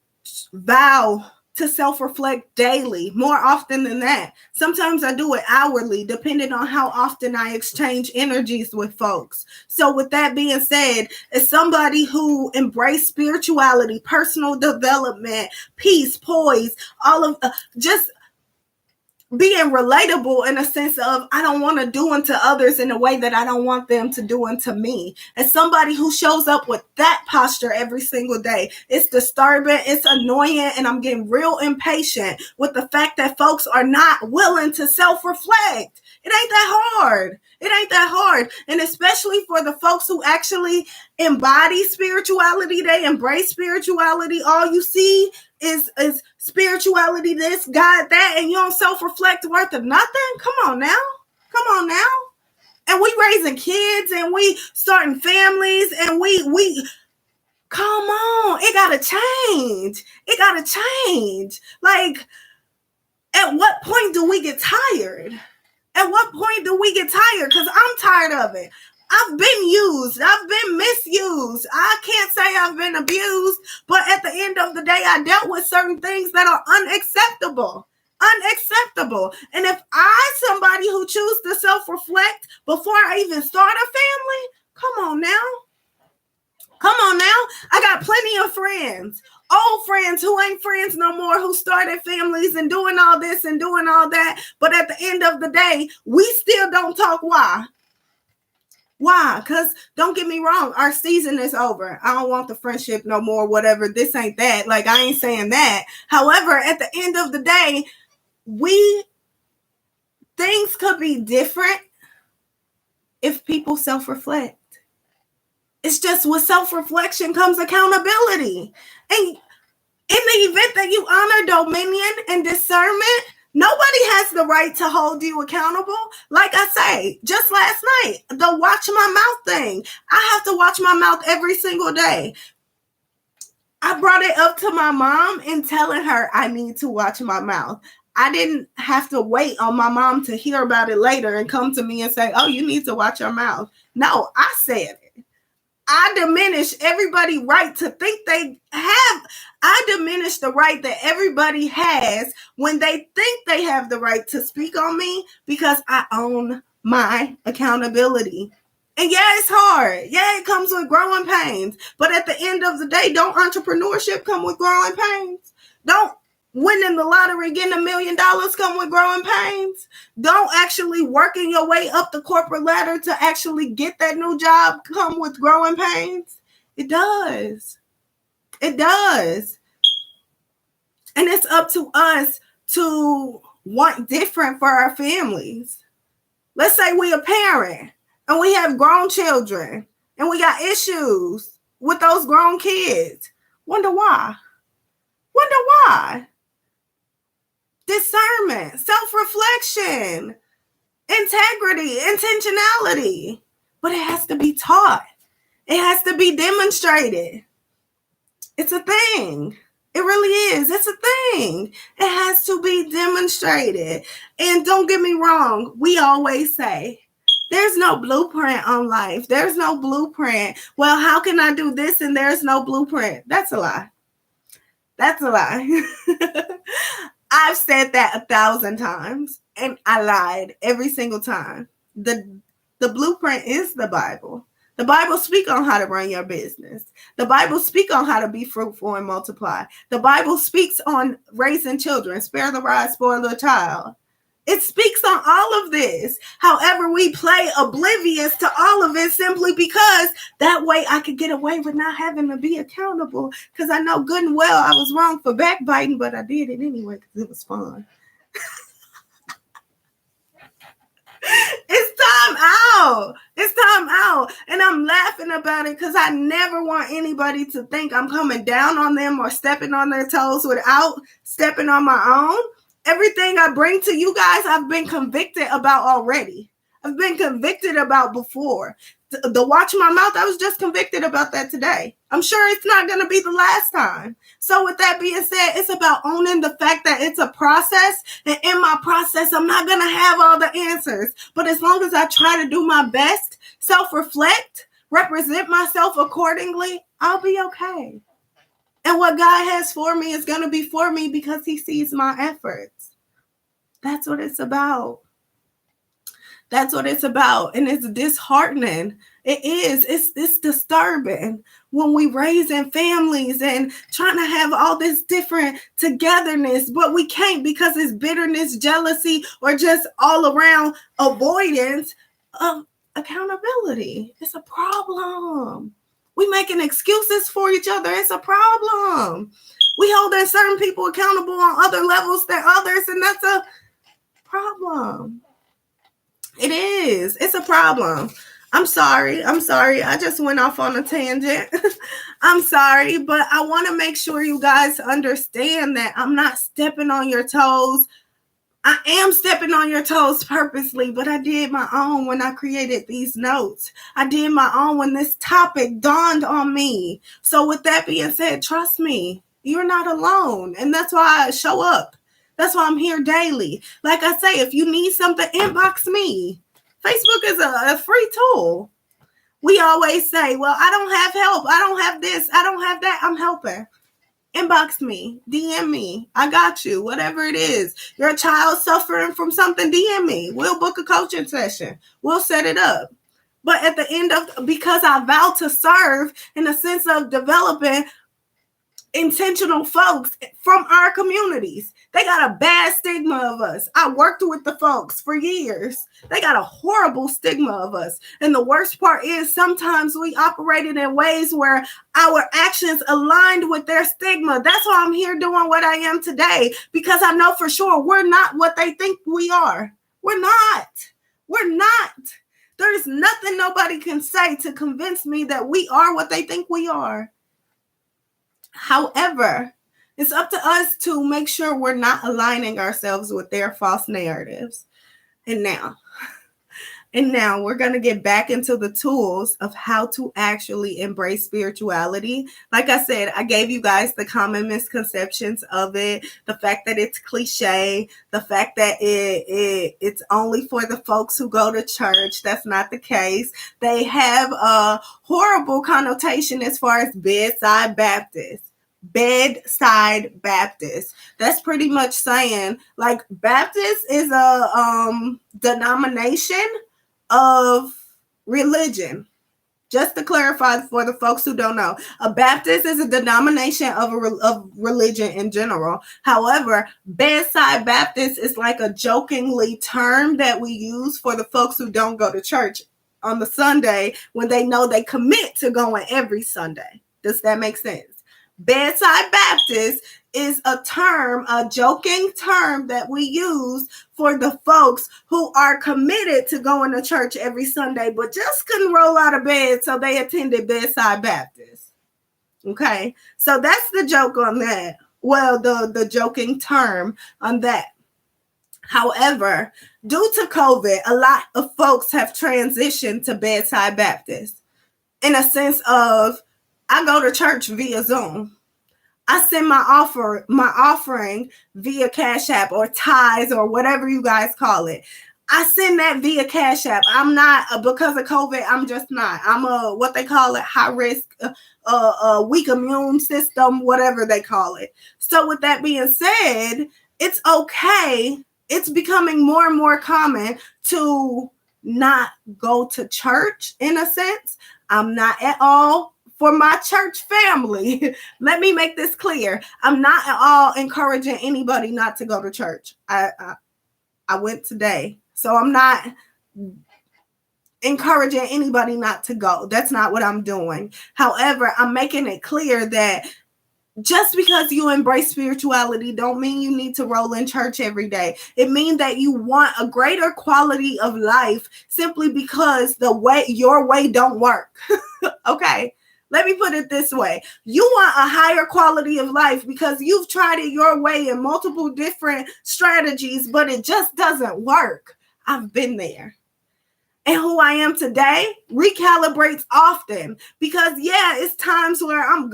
vow to self-reflect daily, more often than that. Sometimes I do it hourly, depending on how often I exchange energies with folks. So with that being said, as somebody who embraced spirituality, personal development, peace, poise, all of just being relatable in a sense of, I don't want to do unto others in a way that I don't want them to do unto me. As somebody who shows up with that posture every single day, it's disturbing, it's annoying, and I'm getting real impatient with the fact that folks are not willing to self-reflect. It ain't that hard. It ain't that hard. And especially for the folks who actually embody spirituality, they embrace spirituality. All you see is spirituality, this, God, that, and you don't self-reflect worth of nothing? Come on now. And we raising kids and we starting families and we come on. It gotta change. Like, at what point do we get tired? Because I'm tired of it. I've been used. I've been misused. I can't say I've been abused, but at the end of the day, I dealt with certain things that are unacceptable. Unacceptable. And if somebody who choose to self-reflect before I even start a family, come on now. I got plenty of friends, old friends who ain't friends no more, who started families and doing all this and doing all that. But at the end of the day, we still don't talk. Why? Because don't get me wrong, our season is over. I don't want the friendship no more, whatever. This ain't that. Like, I ain't saying that. However, at the end of the day, things could be different if people self-reflect. It's just with self-reflection comes accountability. And in the event that you honor dominion and discernment, nobody has the right to hold you accountable. Like I say, just last night, the watch my mouth thing. I have to watch my mouth every single day. I brought it up to my mom and telling her I need to watch my mouth. I didn't have to wait on my mom to hear about it later and come to me and say, oh, you need to watch your mouth. No, I said it. I diminish everybody's right to think they have. I diminish the right that everybody has when they think they have the right to speak on me, because I own my accountability. And yeah, it's hard. Yeah, it comes with growing pains. But at the end of the day, don't entrepreneurship come with growing pains? Don't winning the lottery, getting $1 million come with growing pains? Don't actually working your way up the corporate ladder to actually get that new job come with growing pains? It does. It does. And it's up to us to want different for our families. Let's say we a parent and we have grown children and we got issues with those grown kids. Wonder why? Discernment, self-reflection, integrity, intentionality. But it has to be taught. It has to be demonstrated. It's a thing. It really is. It's a thing. It has to be demonstrated. And don't get me wrong, we always say, there's no blueprint on life. There's no blueprint. Well, how can I do this and there's no blueprint? That's a lie. That's a lie. I've said that 1,000 times and I lied every single time. The blueprint is the Bible. The Bible speaks on how to run your business. The Bible speaks on how to be fruitful and multiply. The Bible speaks on raising children. Spare the rod, spoil the child. It speaks on all of this. However, we play oblivious to all of it simply because that way I could get away with not having to be accountable, because I know good and well I was wrong for backbiting, but I did it anyway because it was fun. It's time out. It's time out. And I'm laughing about it because I never want anybody to think I'm coming down on them or stepping on their toes without stepping on my own. Everything I bring to you guys, I've been convicted about already. I've been convicted about before. The watch my mouth, I was just convicted about that today. I'm sure it's not going to be the last time. So with that being said, it's about owning the fact that it's a process. And in my process, I'm not going to have all the answers. But as long as I try to do my best, self-reflect, represent myself accordingly, I'll be okay. And what God has for me is going to be for me because he sees my efforts. That's what it's about. That's what it's about. And it's disheartening. It is. It's disturbing when we raising families and trying to have all this different togetherness, but we can't because it's bitterness, jealousy, or just all around avoidance of accountability. It's a problem. We making excuses for each other. It's a problem. We holding certain people accountable on other levels than others, and that's a problem. It is. It's a problem. I'm sorry. I just went off on a tangent. I'm sorry, but I want to make sure you guys understand that I'm not stepping on your toes. I am stepping on your toes purposely, but I did my own when I created these notes. I did my own when this topic dawned on me. So with that being said, trust me, you're not alone. And that's why I show up. That's why I'm here daily. Like I say, if you need something, inbox me. Facebook is a free tool. We always say, well, I don't have help. I don't have this. I don't have that. I'm helping. Inbox me, DM me. I got you. Whatever it is. Your child suffering from something, DM me. We'll book a coaching session. We'll set it up. But at the end of, because I vow to serve in the sense of developing intentional folks from our communities. They got a bad stigma of us. I worked with the folks for years. They got a horrible stigma of us. And the worst part is sometimes we operated in ways where our actions aligned with their stigma. That's why I'm here doing what I am today, because I know for sure we're not what they think we are. We're not. We're not. There's nothing nobody can say to convince me that we are what they think we are. However, it's up to us to make sure we're not aligning ourselves with their false narratives. And now we're going to get back into the tools of how to actually embrace spirituality. Like I said, I gave you guys the common misconceptions of it, the fact that it's cliche, the fact that it's only for the folks who go to church. That's not the case. They have a horrible connotation as far as bedside Baptist. Bedside Baptist. That's pretty much saying like Baptist is a denomination of religion. Just to clarify for the folks who don't know, a Baptist is a denomination of religion in general. However, bedside Baptist is like a jokingly term that we use for the folks who don't go to church on the Sunday when they know they commit to going every Sunday. Does that make sense? Bedside Baptist is a term, a joking term that we use for the folks who are committed to going to church every Sunday, but just couldn't roll out of bed, so they attended Bedside Baptist. Okay, so that's the joke on that. Well, the joking term on that. However, due to COVID, a lot of folks have transitioned to Bedside Baptist in a sense of, I go to church via Zoom. I send my offering via Cash App or tithes or whatever you guys call it. I send that via Cash App. I'm not, because of COVID, I'm just not. I'm a, what they call it, high risk, weak immune system, whatever they call it. So with that being said, it's okay. It's becoming more and more common to not go to church in a sense. I'm not at all for my church family. Let me make this clear. I'm not at all encouraging anybody not to go to church. I went today. So I'm not encouraging anybody not to go. That's not what I'm doing. However, I'm making it clear that just because you embrace spirituality don't mean you need to roll in church every day. It means that you want a greater quality of life simply because your way don't work. Okay. Let me put it this way. You want a higher quality of life because you've tried it your way in multiple different strategies, but it just doesn't work. I've been there. And who I am today recalibrates often because, yeah, it's times where I'm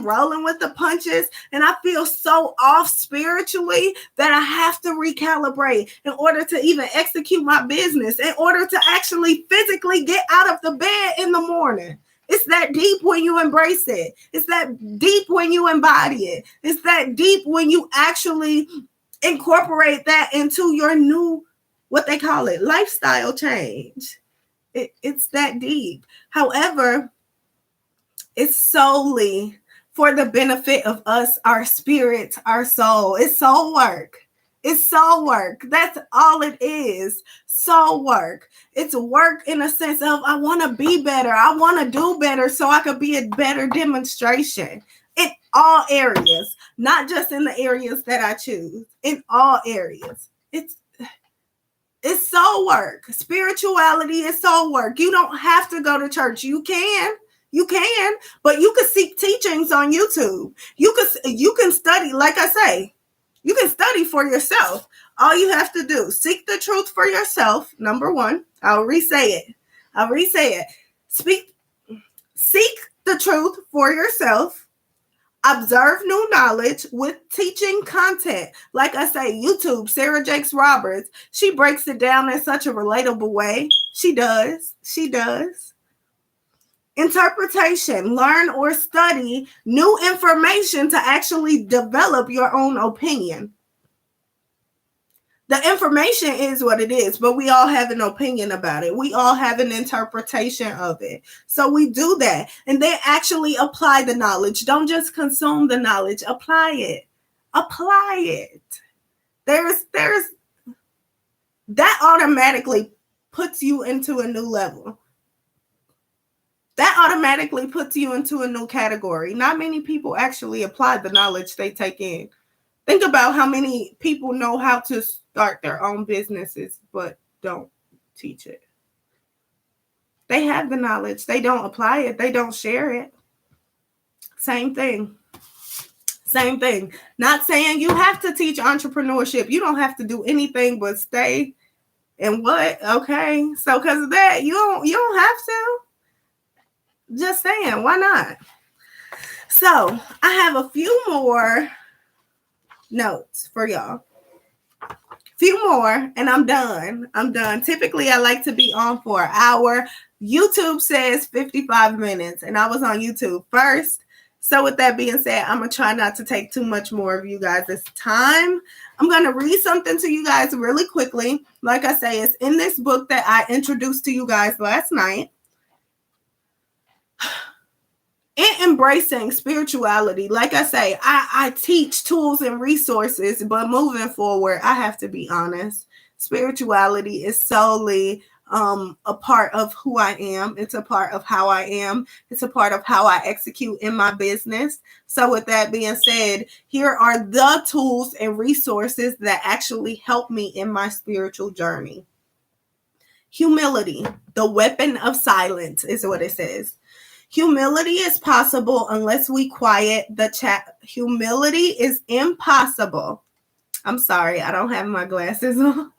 rolling with the punches, and I feel so off spiritually that I have to recalibrate in order to even execute my business, in order to actually physically get out of the bed in the morning. It's that deep when you embrace it. It's that deep when you embody it. It's that deep when you actually incorporate that into your new, what they call it, lifestyle change. It's that deep. However, it's solely for the benefit of us, our spirit, our soul. It's soul work. It's soul work. That's all it is. Soul work. It's work in a sense of, I want to be better. I want to do better so I could be a better demonstration in all areas, not just in the areas that I choose, in all areas. It's soul work. Spirituality is soul work. You don't have to go to church. You can, but you can seek teachings on YouTube. You can study, like I say, you can study for yourself. All you have to do, seek the truth for yourself. Number one, I'll re-say it. Seek the truth for yourself. Observe new knowledge with teaching content. Like I say, YouTube, Sarah Jakes Roberts, she breaks it down in such a relatable way. She does. Interpretation, learn or study new information to actually develop your own opinion. The information is what it is, but we all have an opinion about it. We all have an interpretation of it. So we do that and then actually apply the knowledge. Don't just consume the knowledge, apply it. Apply it. There's that automatically puts you into a new level. That automatically puts you into a new category. Not many people actually apply the knowledge they take in. Think about how many people know how to start their own businesses, but don't teach it. They have the knowledge. They don't apply it. They don't share it. Same thing. Same thing. Not saying you have to teach entrepreneurship. You don't have to do anything but stay in what? Okay. So because of that, you don't have to. Just saying, why not? So I have a few more notes for y'all. Few more and I'm done. Typically I like to be on for an hour. YouTube says 55 minutes and I was on YouTube first. So with that being said, I'm going to try not to take too much more of you guys' time. I'm going to read something to you guys really quickly. Like I say, it's in this book that I introduced to you guys last night. In embracing spirituality, like I say, I teach tools and resources, but moving forward, I have to be honest. Spirituality is solely a part of who I am. It's a part of how I am. It's a part of how I execute in my business. So with that being said, here are the tools and resources that actually help me in my spiritual journey. Humility, the weapon of silence, is what it says. Humility is possible unless we quiet the chat. Humility is impossible. I'm sorry, I don't have my glasses on.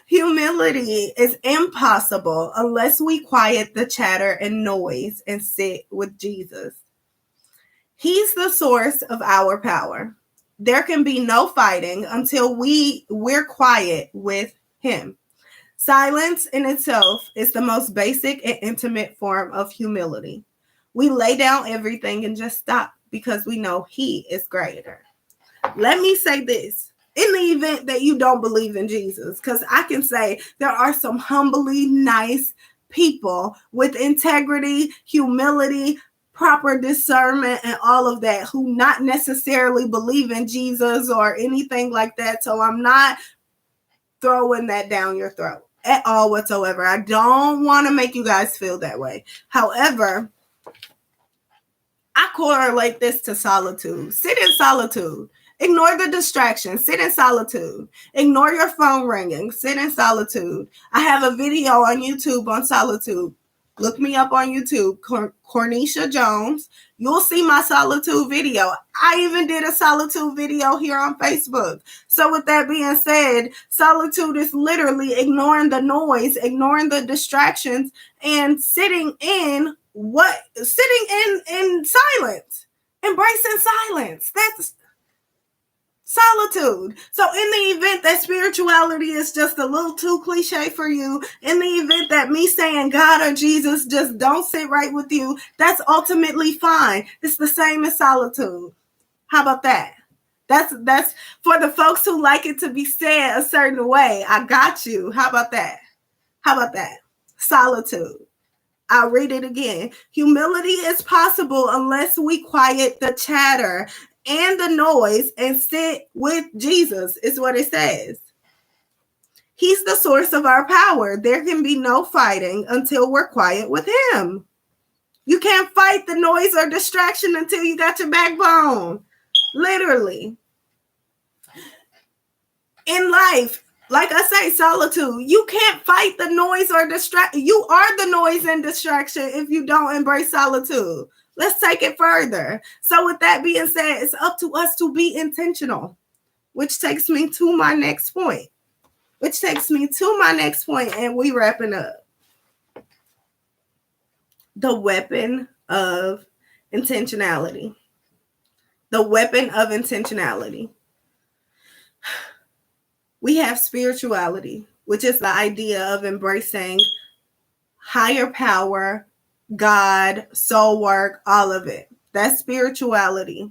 Humility is impossible unless we quiet the chatter and noise and sit with Jesus. He's the source of our power. There can be no fighting until we're quiet with him. Silence in itself is the most basic and intimate form of humility. We lay down everything and just stop because we know he is greater. Let me say this. In the event that you don't believe in Jesus, because I can say there are some humbly nice people with integrity, humility, proper discernment, and all of that who not necessarily believe in Jesus or anything like that. So I'm not throwing that down your throat at all whatsoever. I don't want to make you guys feel that way. However, I correlate this to solitude. Sit in solitude. Ignore the distractions. Sit in solitude. Ignore your phone ringing. Sit in solitude. I have a video on YouTube on solitude. Look me up on YouTube, Cornisha Jones. You'll see my solitude video. I even did a solitude video here on Facebook. So with that being said, solitude is literally ignoring the noise, ignoring the distractions, and sitting in silence, embracing silence. That's solitude. So in the event that spirituality is just a little too cliche for you, in the event that me saying God or Jesus just don't sit right with you, that's ultimately fine. It's the same as solitude. How about that? That's for the folks who like it to be said a certain way. I got you. How about that? How about that? Solitude. I'll read it again. Humility is possible unless we quiet the chatter and the noise and sit with Jesus, is what it says. He's the source of our power. There can be no fighting until we're quiet with him. You can't fight the noise or distraction until you got your backbone. Literally. In life, like I say, solitude. You can't fight the noise or distract. You are the noise and distraction if you don't embrace solitude. Let's take it further. So with that being said, it's up to us to be intentional, which takes me to my next point. And we wrapping up. The weapon of intentionality. The weapon of intentionality. We have spirituality, which is the idea of embracing higher power, God, soul work, all of it. That's spirituality.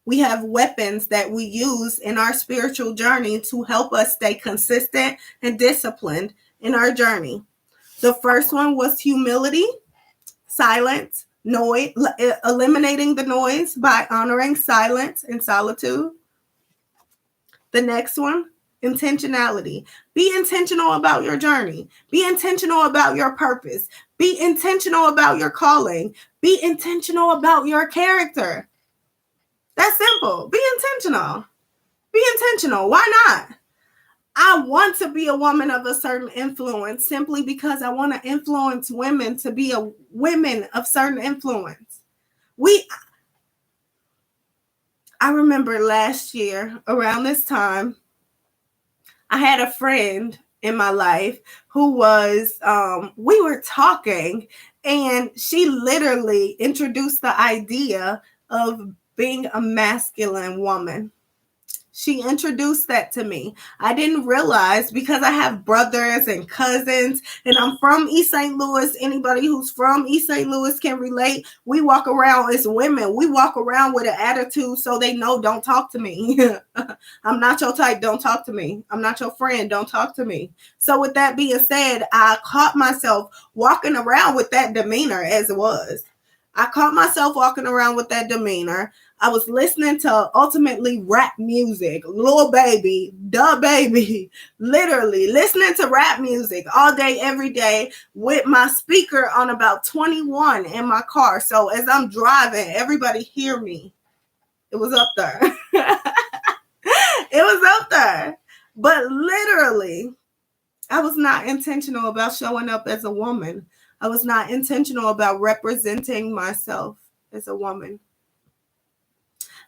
We have weapons that we use in our spiritual journey to help us stay consistent and disciplined in our journey. The first one was humility, silence, noise, eliminating the noise by honoring silence and solitude. The next one, intentionality. Be intentional about your journey. Be intentional about your purpose. Be intentional about your calling. Be intentional about your character. That's simple. Be intentional. Be intentional. Why not? I want to be a woman of a certain influence simply because I want to influence women to be women of certain influence. I remember last year around this time, I had a friend in my life who was, we were talking, and she literally introduced the idea of being a masculine woman. She introduced that to me. I didn't realize, because I have brothers and cousins, and I'm from East St. Louis. Anybody who's from East St. Louis can relate. We walk around as women. We walk around with an attitude so they know, don't talk to me. I'm not your type. Don't talk to me. I'm not your friend. Don't talk to me. So with that being said, I caught myself walking around with that demeanor as it was. I caught myself walking around with that demeanor. I was listening to ultimately rap music, Lil Baby, Da Baby, literally listening to rap music all day, every day with my speaker on about 21 in my car. So as I'm driving, everybody hear me. It was up there. It was up there. But literally, I was not intentional about showing up as a woman. I was not intentional about representing myself as a woman.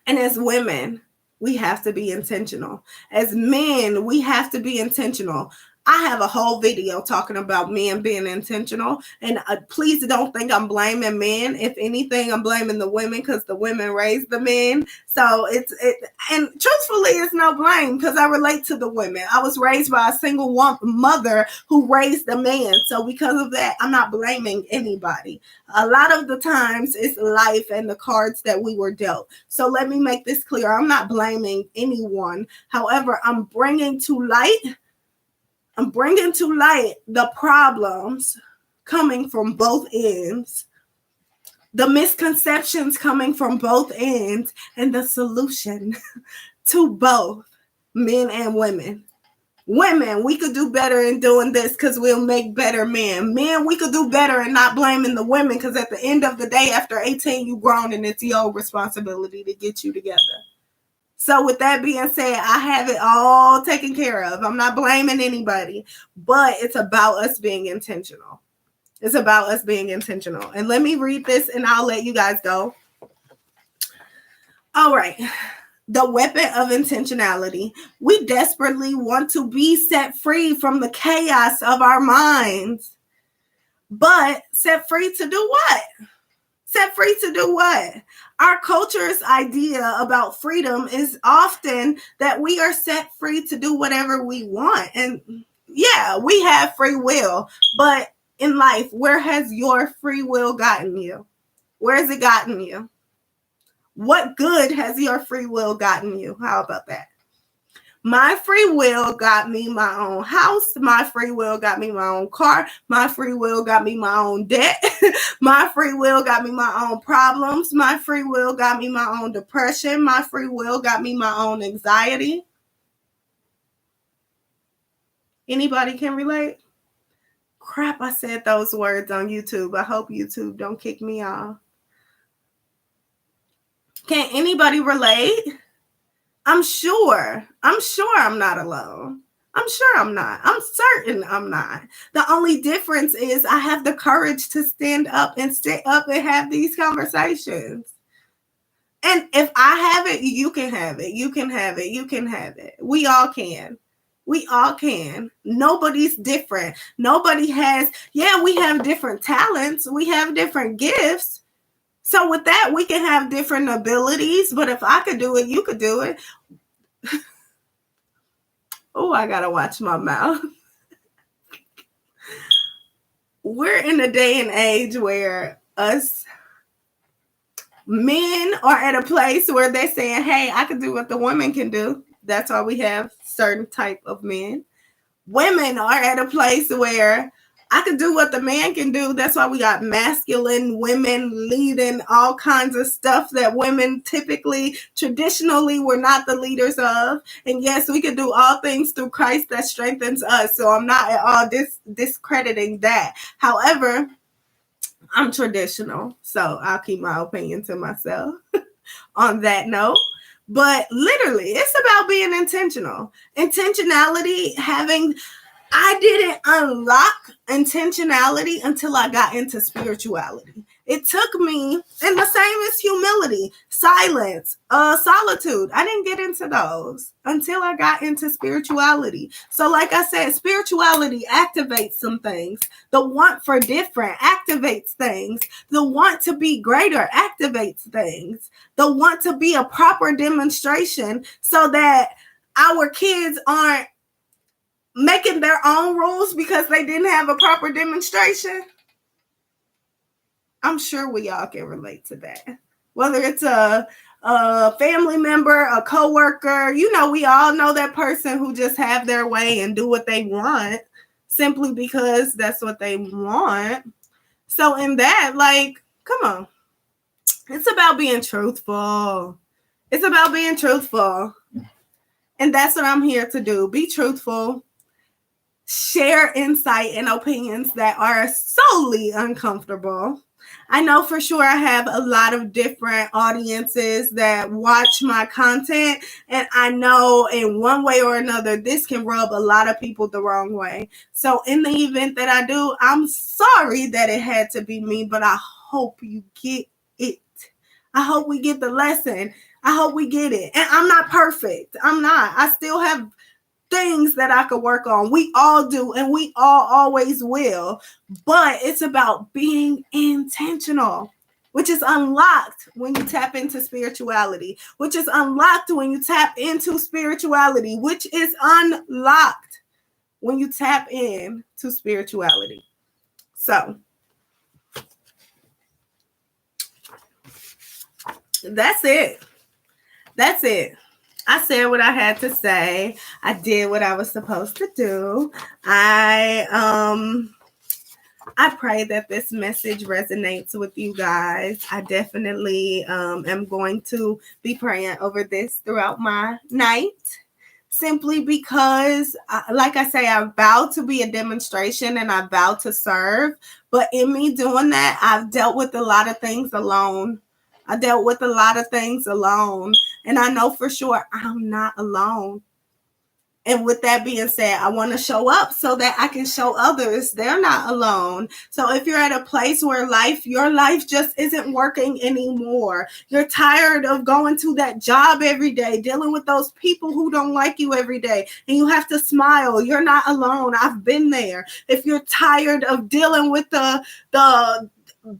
And as women, we have to be intentional. As men, we have to be intentional. I have a whole video talking about men being intentional. And please don't think I'm blaming men. If anything, I'm blaming the women because the women raised the men. So and truthfully, it's no blame because I relate to the women. I was raised by a single mother who raised a man. So because of that, I'm not blaming anybody. A lot of the times it's life and the cards that we were dealt. So let me make this clear. I'm not blaming anyone. However, I'm bringing to light the problems coming from both ends, the misconceptions coming from both ends, and the solution to both men and women. Women, we could do better in doing this because we'll make better men. Men, we could do better in not blaming the women because at the end of the day, after 18, you grown and it's your responsibility to get you together. So with that being said, I have it all taken care of. I'm not blaming anybody, but it's about us being intentional. It's about us being intentional. And let me read this and I'll let you guys go. All right. The weapon of intentionality. We desperately want to be set free from the chaos of our minds. But set free to do what? Set free to do what? Our culture's idea about freedom is often that we are set free to do whatever we want. And yeah, we have free will. But in life, where has your free will gotten you? Where has it gotten you? What good has your free will gotten you? How about that? My free will got me my own house. My free will got me my own car. My free will got me my own debt. My free will got me my own problems. My free will got me my own depression. My free will got me my own anxiety. Anybody can relate? Crap, I said those words on YouTube. I hope YouTube don't kick me off. Can anybody relate? I'm sure I'm not alone. I'm sure I'm not. I'm certain I'm not. The only difference is I have the courage to stand up and have these conversations. And if I have it, you can have it. You can have it. You can have it. We all can. We all can. Nobody's different. Nobody has, we have different talents. We have different gifts. So with that, we can have different abilities. But if I could do it, you could do it. Oh, I gotta watch my mouth. We're in a day and age where us men are at a place where they're saying, hey, I can do what the women can do. That's why we have certain type of men. Women are at a place where I can do what the man can do. That's why we got masculine women leading all kinds of stuff that women typically, traditionally, were not the leaders of. And yes, we can do all things through Christ that strengthens us. So I'm not at all discrediting that. However, I'm traditional, so I'll keep my opinion to myself on that note. But literally, it's about being intentional. Intentionality, I didn't unlock intentionality until I got into spirituality. It took me, and the same as humility, silence, solitude. I didn't get into those until I got into spirituality. So like I said, spirituality activates some things. The want for different activates things. The want to be greater activates things. The want to be a proper demonstration so that our kids aren't making their own rules because they didn't have a proper demonstration. I'm sure we all can relate to that. Whether it's a family member, a coworker, we all know that person who just have their way and do what they want simply because that's what they want. So in that, come on. It's about being truthful. It's about being truthful. And that's what I'm here to do. Be truthful. Share insight and opinions that are solely uncomfortable. I know for sure I have a lot of different audiences that watch my content, and I know in one way or another, this can rub a lot of people the wrong way. So in the event that I do, I'm sorry that it had to be me, but I hope you get it. I hope we get the lesson. I hope we get it. And I'm not perfect. I'm not. I still have things that I could work on. We all do, and we all always will. But it's about being intentional, which is unlocked when you tap into spirituality, which is unlocked when you tap into spirituality, which is unlocked when you tap into spirituality. So that's it. That's it. I said what I had to say. I did what I was supposed to do. I pray that this message resonates with you guys. I definitely am going to be praying over this throughout my night. Simply because, like I say, I vow to be a demonstration and I vow to serve. But in me doing that, I've dealt with a lot of things alone. And I know for sure I'm not alone. And with that being said, I want to show up so that I can show others they're not alone. So if you're at a place where your life just isn't working anymore, you're tired of going to that job every day, dealing with those people who don't like you every day, and you have to smile, you're not alone. I've been there. If you're tired of dealing with the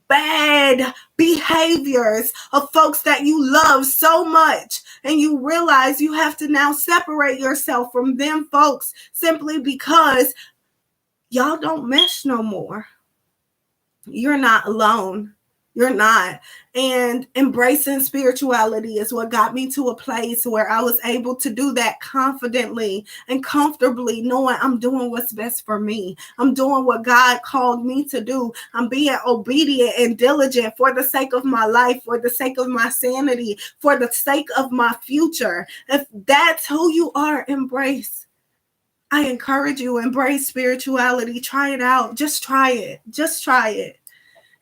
bad behaviors of folks that you love so much, and you realize you have to now separate yourself from them folks simply because y'all don't mesh no more, you're not alone. You're not. And embracing spirituality is what got me to a place where I was able to do that confidently and comfortably, knowing I'm doing what's best for me. I'm doing what God called me to do. I'm being obedient and diligent for the sake of my life, for the sake of my sanity, for the sake of my future. If that's who you are, embrace. I encourage you, embrace spirituality. Try it out. Just try it. Just try it.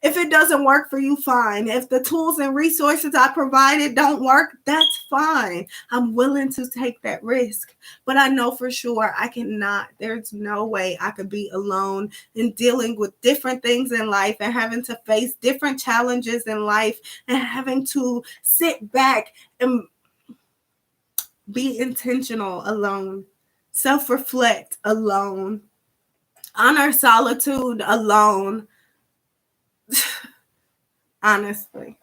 If it doesn't work for you, fine. If the tools and resources I provided don't work, that's fine. I'm willing to take that risk. But I know for sure I cannot. There's no way I could be alone in dealing with different things in life and having to face different challenges in life and having to sit back and be intentional alone. Self-reflect alone. Honor solitude alone. Honestly,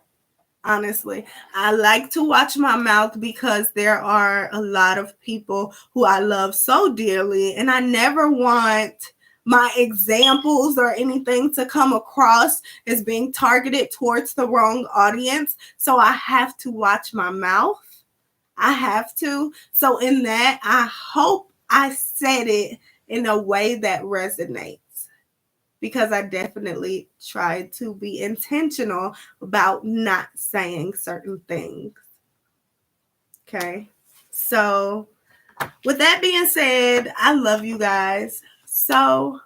I like to watch my mouth because there are a lot of people who I love so dearly, and I never want my examples or anything to come across as being targeted towards the wrong audience. So I have to watch my mouth. I have to. So in that, I hope I said it in a way that resonates, because I definitely try to be intentional about not saying certain things. Okay. So with that being said, I love you guys so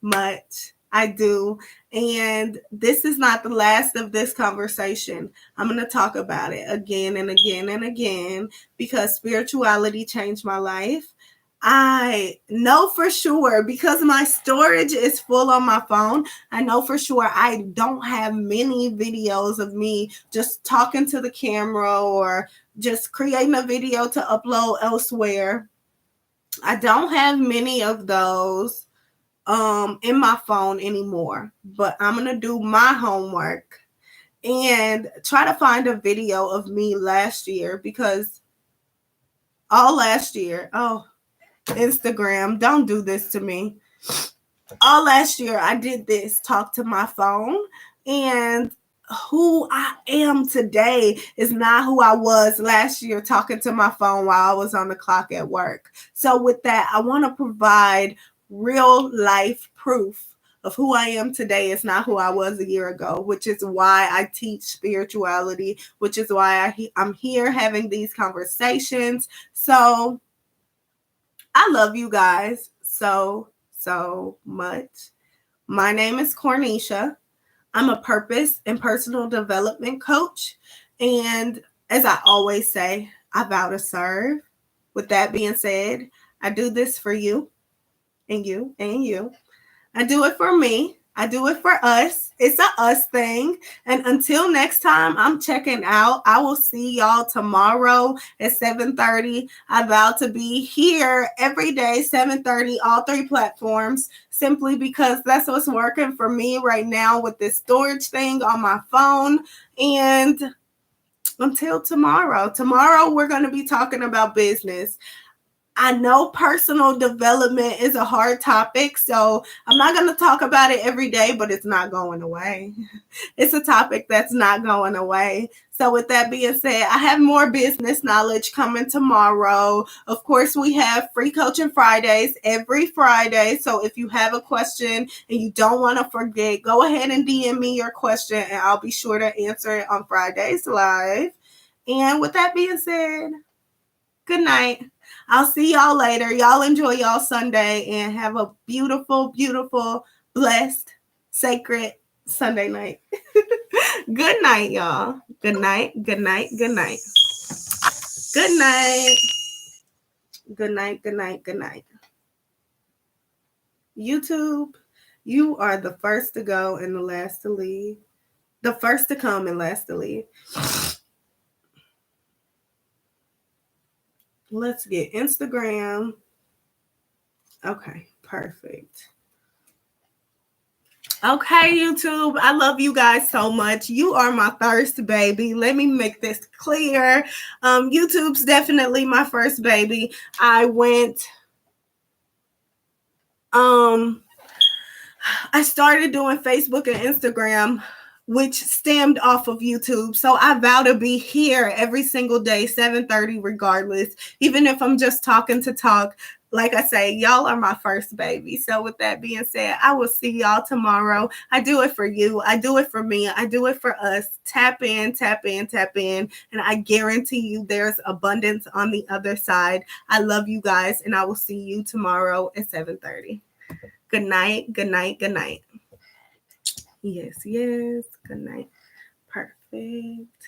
much. I do. And this is not the last of this conversation. I'm going to talk about it again and again and again, because spirituality changed my life. I know for sure, because my storage is full on my phone, I know for sure I don't have many videos of me just talking to the camera or just creating a video to upload elsewhere. I don't have many of those in my phone anymore, but I'm going to do my homework and try to find a video of me last year, because all last year, Instagram, don't do this to me. All last year I did this, talk to my phone, and who I am today is not who I was last year talking to my phone while I was on the clock at work. So with that, I want to provide real life proof of who I am today is not who I was a year ago, which is why I teach spirituality, which is why I'm here having these conversations. So I love you guys so much. My name is Cornisha. I'm a purpose and personal development coach. And as I always say, I vow to serve. With that being said, I do this for you and you and you. I do it for me. I do it for us. It's a us thing. And until next time, I'm checking out. I will see y'all tomorrow at 7:30. I vow to be here every day, 7:30, all three platforms, simply because that's what's working for me right now with this storage thing on my phone. And until tomorrow we're going to be talking about business. I know personal development is a hard topic, so I'm not going to talk about it every day, but it's not going away. It's a topic that's not going away. So with that being said, I have more business knowledge coming tomorrow. Of course, we have free coaching Fridays every Friday. So if you have a question and you don't want to forget, go ahead and DM me your question and I'll be sure to answer it on Fridays live. And with that being said, good night. I'll see y'all later. Y'all enjoy y'all Sunday and have a beautiful, blessed, sacred Sunday night. Good night, y'all. Good night. Good night. Good night. Good night. Good night. Good night. Good night. YouTube, you are the first to go and the last to leave. The first to come and last to leave. Let's get Instagram. Okay, perfect. Okay, YouTube, I love you guys so much. You are my first baby. Let me make this clear. YouTube's definitely my first baby. I started doing Facebook and Instagram, which stemmed off of YouTube. So I vow to be here every single day, 7:30 regardless, even if I'm just talking to talk. Like I say, y'all are my first baby. So with that being said, I will see y'all tomorrow. I do it for you. I do it for me. I do it for us. Tap in, tap in, tap in. And I guarantee you there's abundance on the other side. I love you guys, and I will see you tomorrow at 7:30. Good night. Good night. Good night. Yes. Good night. Perfect.